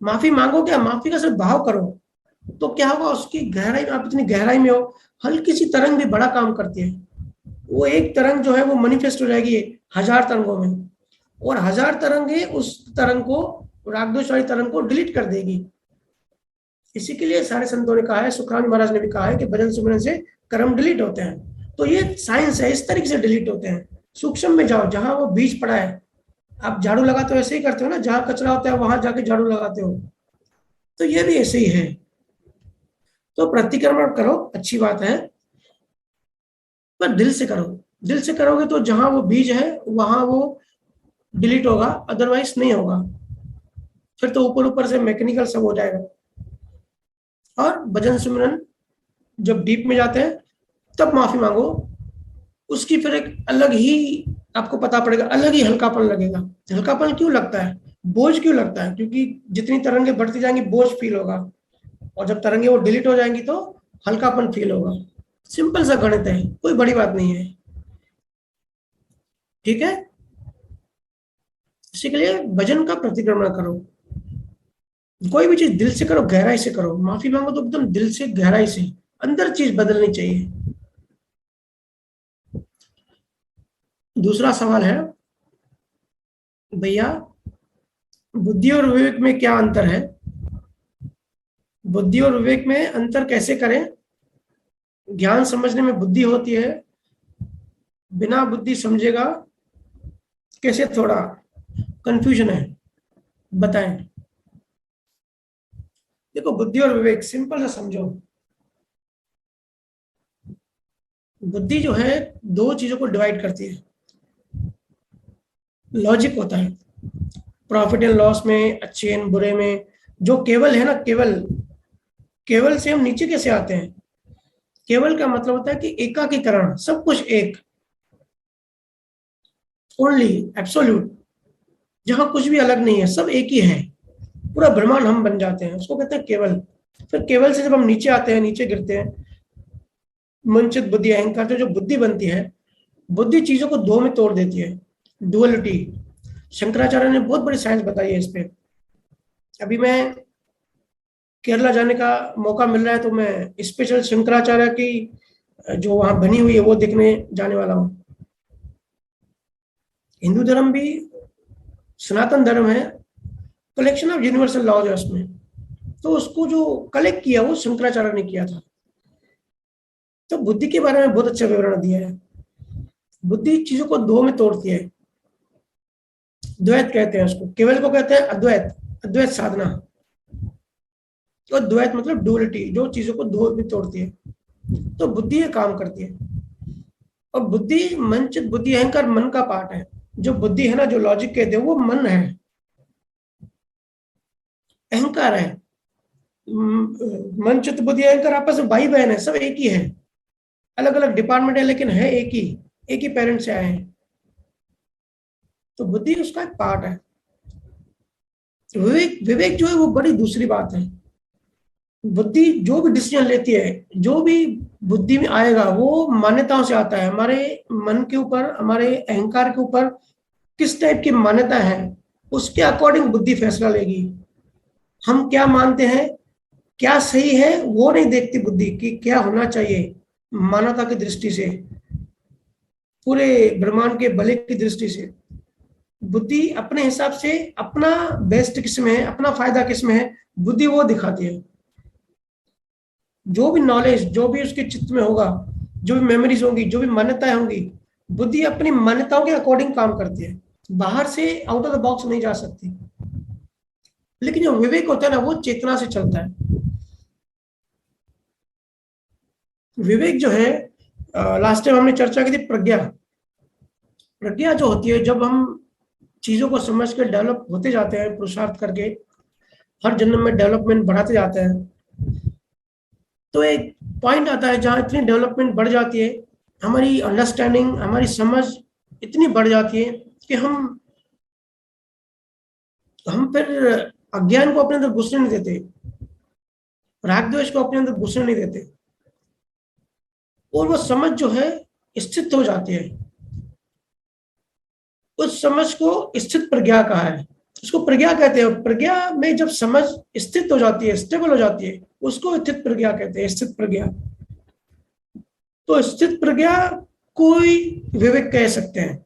माफी मांगो क्या, माफी का सिर्फ भाव करो, तो क्या होगा, उसकी गहराई में, आप इतनी गहराई में हो, हल्की सी तरंग भी बड़ा काम करती है। वो एक तरंग जो है वो मैनिफेस्ट हो जाएगी 1000 तरंगों में, और 1000 तरंगे उस तरंग को, रागद्वेष वाली तरंग को डिलीट कर देगी। इसी के लिए सारे संतों ने कहा है, सुखराम महाराज ने भी कहा है कि भजन सुमरन से कर्म डिलीट होते हैं। तो ये साइंस है, इस तरीके से डिलीट होते हैं। सूक्ष्म में जाओ, जहां वो बीज पड़ा है, आप झाड़ू लगाते हो ऐसे ही करते हो ना, जहां कचरा होता है वहां जाके झाड़ू लगाते हो, तो ये भी ऐसे ही है। तो प्रतिक्रमण करो, अच्छी बात है, पर दिल से करो। दिल से करोगे तो जहां वो बीज है वहां वो डिलीट होगा, अदरवाइज नहीं होगा। फिर तो ऊपर ऊपर से मैकेनिकल सब हो जाएगा। और भजन सिमरन जब डीप में जाते हैं तब माफी मांगो, उसकी फिर एक अलग ही, आपको पता पड़ेगा, अलग ही हल्कापन लगेगा। हल्कापन क्यों लगता है, बोझ क्यों लगता है, क्योंकि जितनी तरंगे बढ़ती जाएंगी बोझ फील होगा, और जब तरंगे वो डिलीट हो जाएंगी तो हल्कापन फील होगा। सिंपल सा गणित है, कोई बड़ी बात नहीं है। ठीक है, इसी के लिए भजन का प्रतिक्रमण करो, कोई भी चीज दिल से करो, गहराई से करो। माफी मांगो तो एकदम दिल से, गहराई से, अंदर चीज बदलनी चाहिए। दूसरा सवाल है, भैया बुद्धि और विवेक में क्या अंतर है, बुद्धि और विवेक में अंतर कैसे करें, ज्ञान समझने में बुद्धि होती है, बिना बुद्धि समझेगा कैसे, थोड़ा कंफ्यूजन है, बताएं। देखो, बुद्धि और विवेक सिंपल सा समझो। बुद्धि जो है दो चीजों को डिवाइड करती है। लॉजिक होता है, प्रॉफिट एंड लॉस में, अच्छे एंड बुरे में, जो केवल है ना, केवल, केवल से हम नीचे कैसे आते हैं। केवल का मतलब होता है कि एकाकीकरण, सब कुछ एक, ओनली, एब्सोल्यूट, जहां कुछ भी अलग नहीं है, सब एक ही है, पूरा ब्रह्मांड हम बन जाते हैं, उसको कहते हैं केवल। फिर केवल से जब हम नीचे आते हैं, नीचे गिरते हैं, मनचित बुद्धि अहंकार, जो बुद्धि बनती है, बुद्धि चीजों को दो में तोड़ देती है, डुअलिटी। शंकराचार्य ने बहुत बड़ी साइंस बताई है इस पे। अभी मैं केरला जाने का मौका मिल रहा है, तो मैं स्पेशल शंकराचार्य की जो वहां बनी हुई है वो देखने जाने वाला हूँ। हिंदू धर्म भी सनातन धर्म है, कलेक्शन ऑफ यूनिवर्सल लॉज है उसमें, तो उसको जो कलेक्ट किया वो शंकराचार्य ने किया था। तो बुद्धि के बारे में बहुत अच्छा विवरण दिया है। बुद्धि चीजों को दो में तोड़ती है, द्वैत कहते हैं उसको, केवल को कहते हैं अद्वैत, अद्वैत साधना। तो द्वैत मतलब डुअलिटी, जो चीजों को दो में तोड़ती है, तो बुद्धि ये काम करती है। और बुद्धि, मनचित बुद्धि अहंकार मन का पार्ट है। जो बुद्धि है ना, जो लॉजिक कहते हैं, वो मन है, अहंकार है। मन चित्त बुद्धि अहंकार आपस में भाई बहन है, सब एक ही है, अलग अलग डिपार्टमेंट है, लेकिन है एक ही पेरेंट से आए हैं। तो बुद्धि उसका एक पार्ट है। विवेक, विवेक जो है वो बड़ी दूसरी बात है। बुद्धि जो भी डिसीजन लेती है, जो भी बुद्धि में आएगा, वो मान्यताओं से आता है, हमारे मन के ऊपर, हमारे अहंकार के ऊपर किस टाइप की मान्यता है, उसके अकॉर्डिंग बुद्धि फैसला लेगी। हम क्या मानते हैं, क्या सही है, वो नहीं देखती बुद्धि कि क्या होना चाहिए, मानवता की दृष्टि से, पूरे ब्रह्मांड के भले की दृष्टि से। बुद्धि अपने हिसाब से अपना बेस्ट किसमें है, अपना फायदा किसमें है, बुद्धि वो दिखाती है। जो भी नॉलेज, जो भी उसके चित्त में होगा, जो भी मेमोरीज होंगी, जो भी मान्यताएं होंगी, बुद्धि अपनी मान्यताओं के अकॉर्डिंग काम करती है, बाहर से आउट ऑफ द बॉक्स नहीं जा सकती। लेकिन जो विवेक होता है ना, वो चेतना से चलता है। विवेक जो है, लास्ट टाइम हमने चर्चा की थी प्रज्ञा। प्रज्ञा जो होती है, जब हम चीजों को समझ कर डेवलप होते जाते हैं, पुरुषार्थ करके हर जन्म में डेवलपमेंट बढ़ाते जाते हैं, तो एक पॉइंट आता है जहाँ इतनी डेवलपमेंट बढ़ जाती है, हमारी अंडरस्टैंडिंग, हमारी समझ इतनी बढ़ जाती है कि हम फिर अज्ञान को अपने अंदर घुसने नहीं देते, राग द्वेष को अपने अंदर घुसने नहीं देते, और वो समझ जो है स्थित हो जाती है। उस समझ को स्थित प्रज्ञा कहा है, उसको प्रज्ञा कहते हैं। प्रज्ञा में जब समझ स्थित हो जाती है, स्टेबल हो जाती है, उसको स्थित प्रज्ञा कहते हैं, स्थित प्रज्ञा। तो स्थित प्रज्ञा कोई विवेक कह सकते हैं।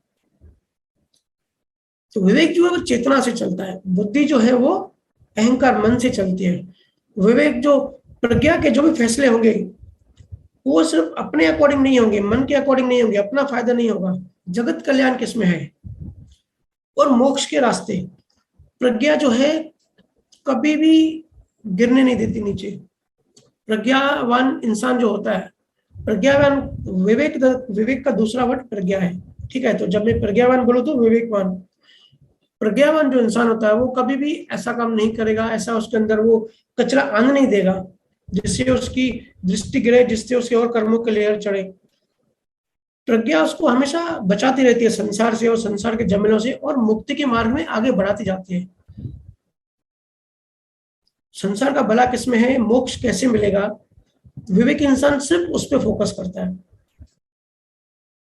तो विवेक जो है वो चेतना से चलता है, बुद्धि जो है वो अहंकार मन से चलती है। विवेक जो प्रज्ञा के जो भी फैसले होंगे वो सिर्फ अपने अकॉर्डिंग नहीं होंगे, मन के अकॉर्डिंग नहीं होंगे, अपना फायदा नहीं होगा, जगत कल्याण किसमें है और मोक्ष के रास्ते। प्रज्ञा जो है कभी भी गिरने नहीं देती नीचे। प्रज्ञावान इंसान जो होता है, प्रज्ञावान, विवेक का दूसरा वर्ड प्रज्ञा है, ठीक है। तो जब मैं प्रज्ञावान बोलूं तो विवेकवान, प्रज्ञावान जो इंसान होता है वो कभी भी ऐसा काम नहीं करेगा, ऐसा उसके अंदर वो कचरा आने नहीं देगा जिससे उसकी दृष्टि गिरे, जिससे उसके और कर्मों के लेयर चढ़े। प्रज्ञा उसको हमेशा बचाती रहती है संसार से और संसार के झमेलों से, और मुक्ति के मार्ग में आगे बढ़ाती जाती है। संसार का भला किसमें है, मोक्ष कैसे मिलेगा, विवेक इंसान सिर्फ उस पर फोकस करता है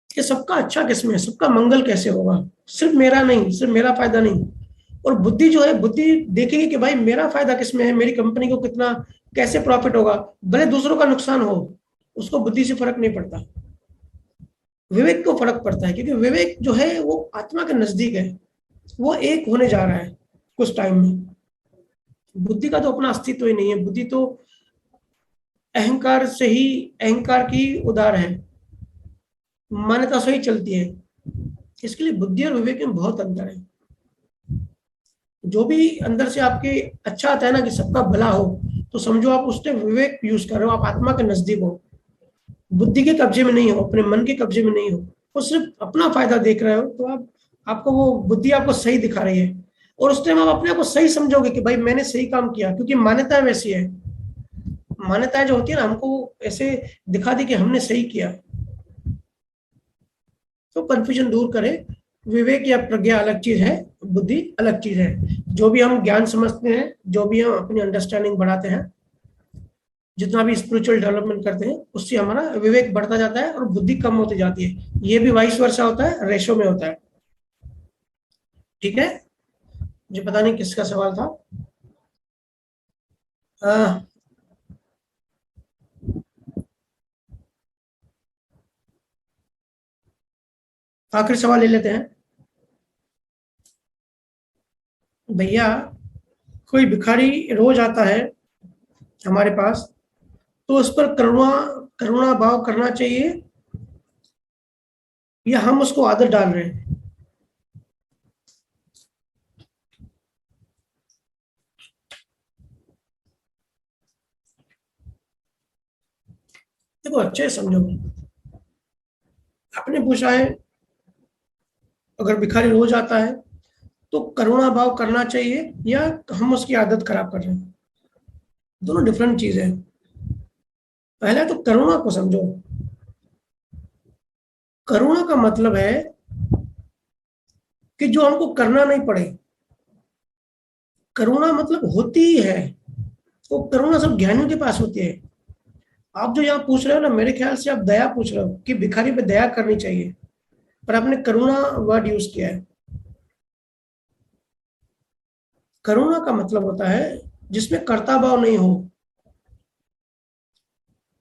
कि सबका अच्छा किसमें है, सबका मंगल कैसे होगा, सिर्फ मेरा नहीं, सिर्फ मेरा फायदा नहीं। और बुद्धि जो है, बुद्धि देखेगी कि भाई मेरा फायदा किसमें है, मेरी कंपनी को कितना, कैसे प्रॉफिट होगा, भले दूसरों का नुकसान हो, उसको बुद्धि से फर्क नहीं पड़ता। विवेक को फर्क पड़ता है, क्योंकि विवेक जो है वो आत्मा के नजदीक है, वो एक होने जा रहा है कुछ टाइम में। बुद्धि का तो अपना अस्तित्व ही नहीं है, बुद्धि तो अहंकार से ही, अहंकार की उदार है, मान्यता से ही चलती है। इसके लिए बुद्धि और विवेक में बहुत अंतर है। जो भी अंदर से आपके अच्छा आता है ना कि सबका भला हो, तो समझो आप उससे विवेक यूज कर रहे हो, आप आत्मा के नजदीक हो, बुद्धि के कब्जे में नहीं हो, अपने मन के कब्जे में नहीं हो, वो सिर्फ अपना फायदा देख रहे हो, तो आप, आपको वो बुद्धि आपको सही दिखा रही है, और उस टाइम आप अपने आप को सही समझोगे कि भाई मैंने सही काम किया, क्योंकि मान्यता वैसी है। मान्यताएं जो होती है ना, हमको ऐसे दिखा दी कि हमने सही किया। तो कंफ्यूजन दूर करें, विवेक या प्रज्ञा अलग चीज है, बुद्धि अलग चीज है। जो भी हम ज्ञान समझते हैं, जो भी हम अपनी अंडरस्टैंडिंग बढ़ाते हैं, जितना भी स्पिरिचुअल डेवलपमेंट करते हैं, उससे हमारा विवेक बढ़ता जाता है और बुद्धि कम होती जाती है। ये भी वाइस वर्सा होता है, रेशो में होता है। ठीक है, मुझे पता नहीं किसका सवाल था। आखिरी सवाल ले लेते हैं। भैया, कोई भिखारी रोज आता है हमारे पास, तो उस पर करुणा करुणा भाव करना चाहिए या हम उसको आदत डाल रहे हैं? देखो अच्छे समझो, आपने पूछा है अगर भिखारी रोज आता है तो करुणा भाव करना चाहिए या हम उसकी आदत खराब कर रहे हैं। दोनों डिफरेंट चीज है। पहले तो करुणा को समझो। करुणा का मतलब है कि जो हमको करना नहीं पड़े। करुणा मतलब होती ही है, वो करुणा सब ज्ञानियों के पास होती है। आप जो यहाँ पूछ रहे हो ना, मेरे ख्याल से आप दया पूछ रहे हो कि भिखारी पे दया करनी चाहिए, पर आपने करुणा वर्ड यूज किया है। करुणा का मतलब होता है जिसमें कर्ता भाव नहीं हो।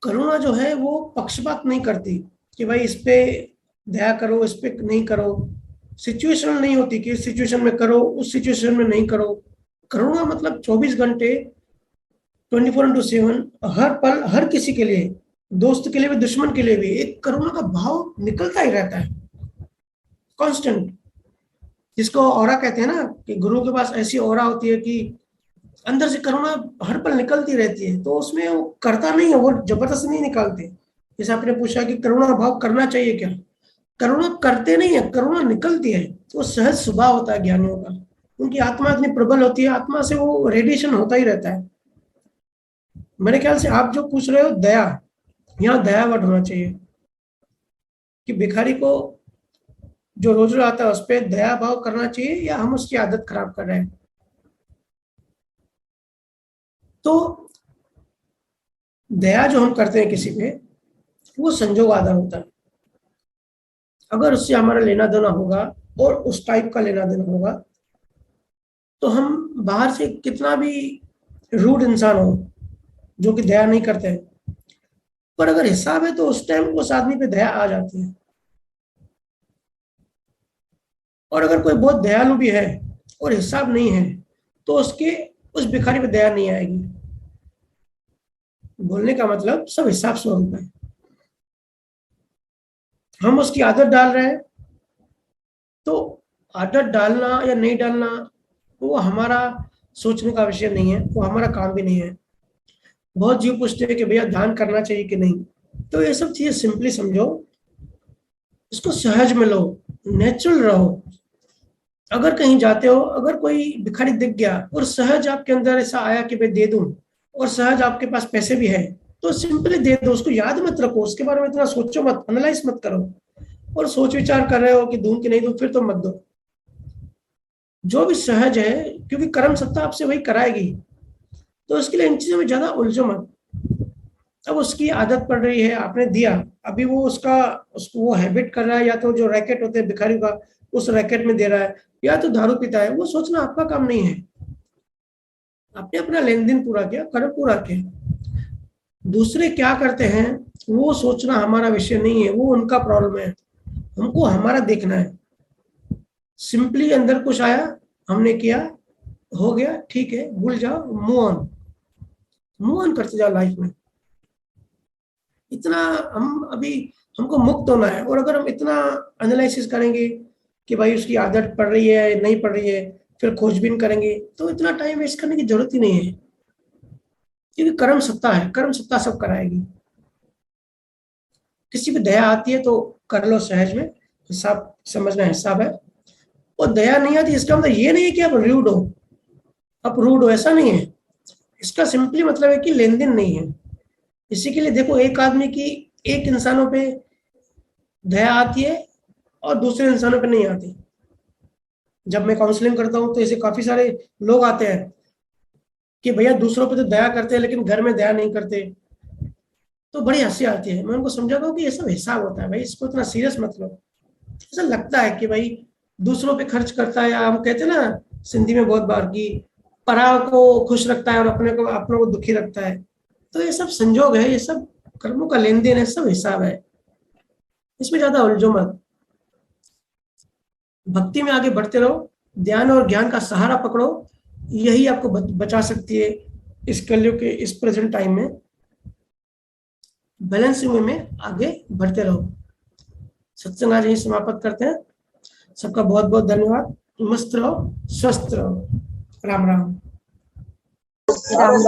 करुणा जो है वो पक्षपात नहीं करती कि भाई इस पे दया करो, इस पे नहीं करो। सिचुएशन नहीं होती कि इस सिचुएशन में करो, उस सिचुएशन में नहीं करो। करुणा मतलब 24 घंटे, 24/7, हर पल, हर किसी के लिए, दोस्त के लिए भी, दुश्मन के लिए भी, एक करुणा का भाव निकलता ही रहता है, कांस्टेंट। जिसको ऑरा कहते हैं ना, कि गुरु के पास ऐसी ऑरा होती है कि अंदर से करुणा हर पल निकलती रहती है। तो उसमें वो करता नहीं है, वो जबरदस्ती नहीं निकालते। जैसे आपने पूछा कि करुणा भाव करना चाहिए क्या, करुणा करते नहीं है, करुणा निकलती है। तो सहज स्वभाव होता है ज्ञानियों का, उनकी आत्मा इतनी प्रबल होती है, आत्मा से वो रेडिएशन होता ही रहता है। मेरे ख्याल से आप जो पूछ रहे हो दया, यहाँ दया वर्ड होना चाहिए कि भिखारी को जो रोज रोज आता है उस पर दया भाव करना चाहिए या हम उसकी आदत खराब कर रहे हैं। तो दया जो हम करते हैं किसी पे, वो संजोग आधार होता है। अगर उससे हमारा लेना देना होगा और उस टाइप का लेना देना होगा, तो हम बाहर से कितना भी रूड इंसान हो जो कि दया नहीं करते हैं, पर अगर हिसाब है तो उस टाइम उस आदमी पे दया आ जाती है। और अगर कोई बहुत दयालु भी है और हिसाब नहीं है, तो उसके उस भिखारी पे दया नहीं आएगी। बोलने का मतलब सब हिसाब स्वरूप है। हम उसकी आदत डाल रहे हैं, तो आदत डालना या नहीं डालना वो हमारा सोचने का विषय नहीं है, वो हमारा काम भी नहीं है। बहुत जीव पूछते हैं कि भैया ध्यान करना चाहिए कि नहीं, तो ये सब चीजें सिंपली समझो, इसको सहज में लो, नेचुरल रहो। अगर कहीं जाते हो, अगर कोई भिखारी दिख गया और सहज आपके अंदर ऐसा आया कि मैं दे दूं, और सहज आपके पास पैसे भी है, तो सिंपली दे दो। उसको याद मत रखो, उसके बारे में इतना सोचो मत, एनालाइज मत करो। और सोच विचार कर रहे हो कि दूं कि नहीं दूं, फिर तो मत दो। जो भी सहज है, क्योंकि कर्म सत्ता आपसे वही कराएगी, तो उसके लिए इन चीजों में ज्यादा उलझो मत। अब उसकी आदत पड़ रही है, आपने दिया, अभी वो उसको वो हैबिट कर रहा है, या तो जो रैकेट होते हैं भिखारी का उस रैकेट में दे रहा है, या तो दारू पीता है, वो सोचना आपका काम नहीं है। आपने अपना लेन देन पूरा किया, कर्म पूरा किया। दूसरे क्या करते हैं वो सोचना हमारा विषय नहीं है, वो उनका प्रॉब्लम है। हमको हमारा देखना है। सिंपली अंदर कुछ आया, हमने किया, हो गया, ठीक है, भूल जाओ, मूव ऑन करते जाओ लाइफ में। इतना हम अभी हमको मुक्त होना है। और अगर हम इतना एनालिसिस करेंगे कि भाई उसकी आदत पड़ रही है नहीं पड़ रही है, फिर खोजबीन करेंगे, तो इतना टाइम वेस्ट करने की जरूरत ही नहीं है। क्योंकि कर्म सत्ता है, कर्म सत्ता सब कराएगी। किसी पे दया आती है तो कर लो सहज में, हिसाब समझना हिसाब है। और दया नहीं आती इसका मतलब ये नहीं है कि आप रूड हो, आप रूड हो, ऐसा नहीं है। इसका सिंपली मतलब है कि लेन देन नहीं है। इसी के लिए देखो, एक आदमी की एक इंसानों पे दया आती है और दूसरे इंसानों पे नहीं आती। जब मैं काउंसलिंग करता हूँ तो ऐसे काफी सारे लोग आते हैं कि भैया दूसरों पे तो दया करते हैं लेकिन घर में दया नहीं करते। तो बड़ी हंसी आती है। मैं उनको समझाता हूँ कि ये सब हिसाब होता है भाई, इसको इतना सीरियस मत लो। ऐसा लगता है कि भाई दूसरों पे खर्च करता है, या हम कहते हैं ना सिंधी में बहुत बार की पराओं को खुश रखता है और अपनों को दुखी रखता है। तो ये सब संजोग है, ये सब कर्मों का लेन देन है, सब हिसाब है। इसमें ज्यादा उलझो मत। भक्ति में आगे बढ़ते रहो, ध्यान और ज्ञान का सहारा पकड़ो। यही आपको बचा सकती है इस कलयुग के इस प्रेजेंट टाइम में। बैलेंसिंग में आगे बढ़ते रहो। सत्संग आज यही समाप्त करते हैं। सबका बहुत बहुत धन्यवाद। मस्त रहो, स्वस्थ रहो। राम राम। राम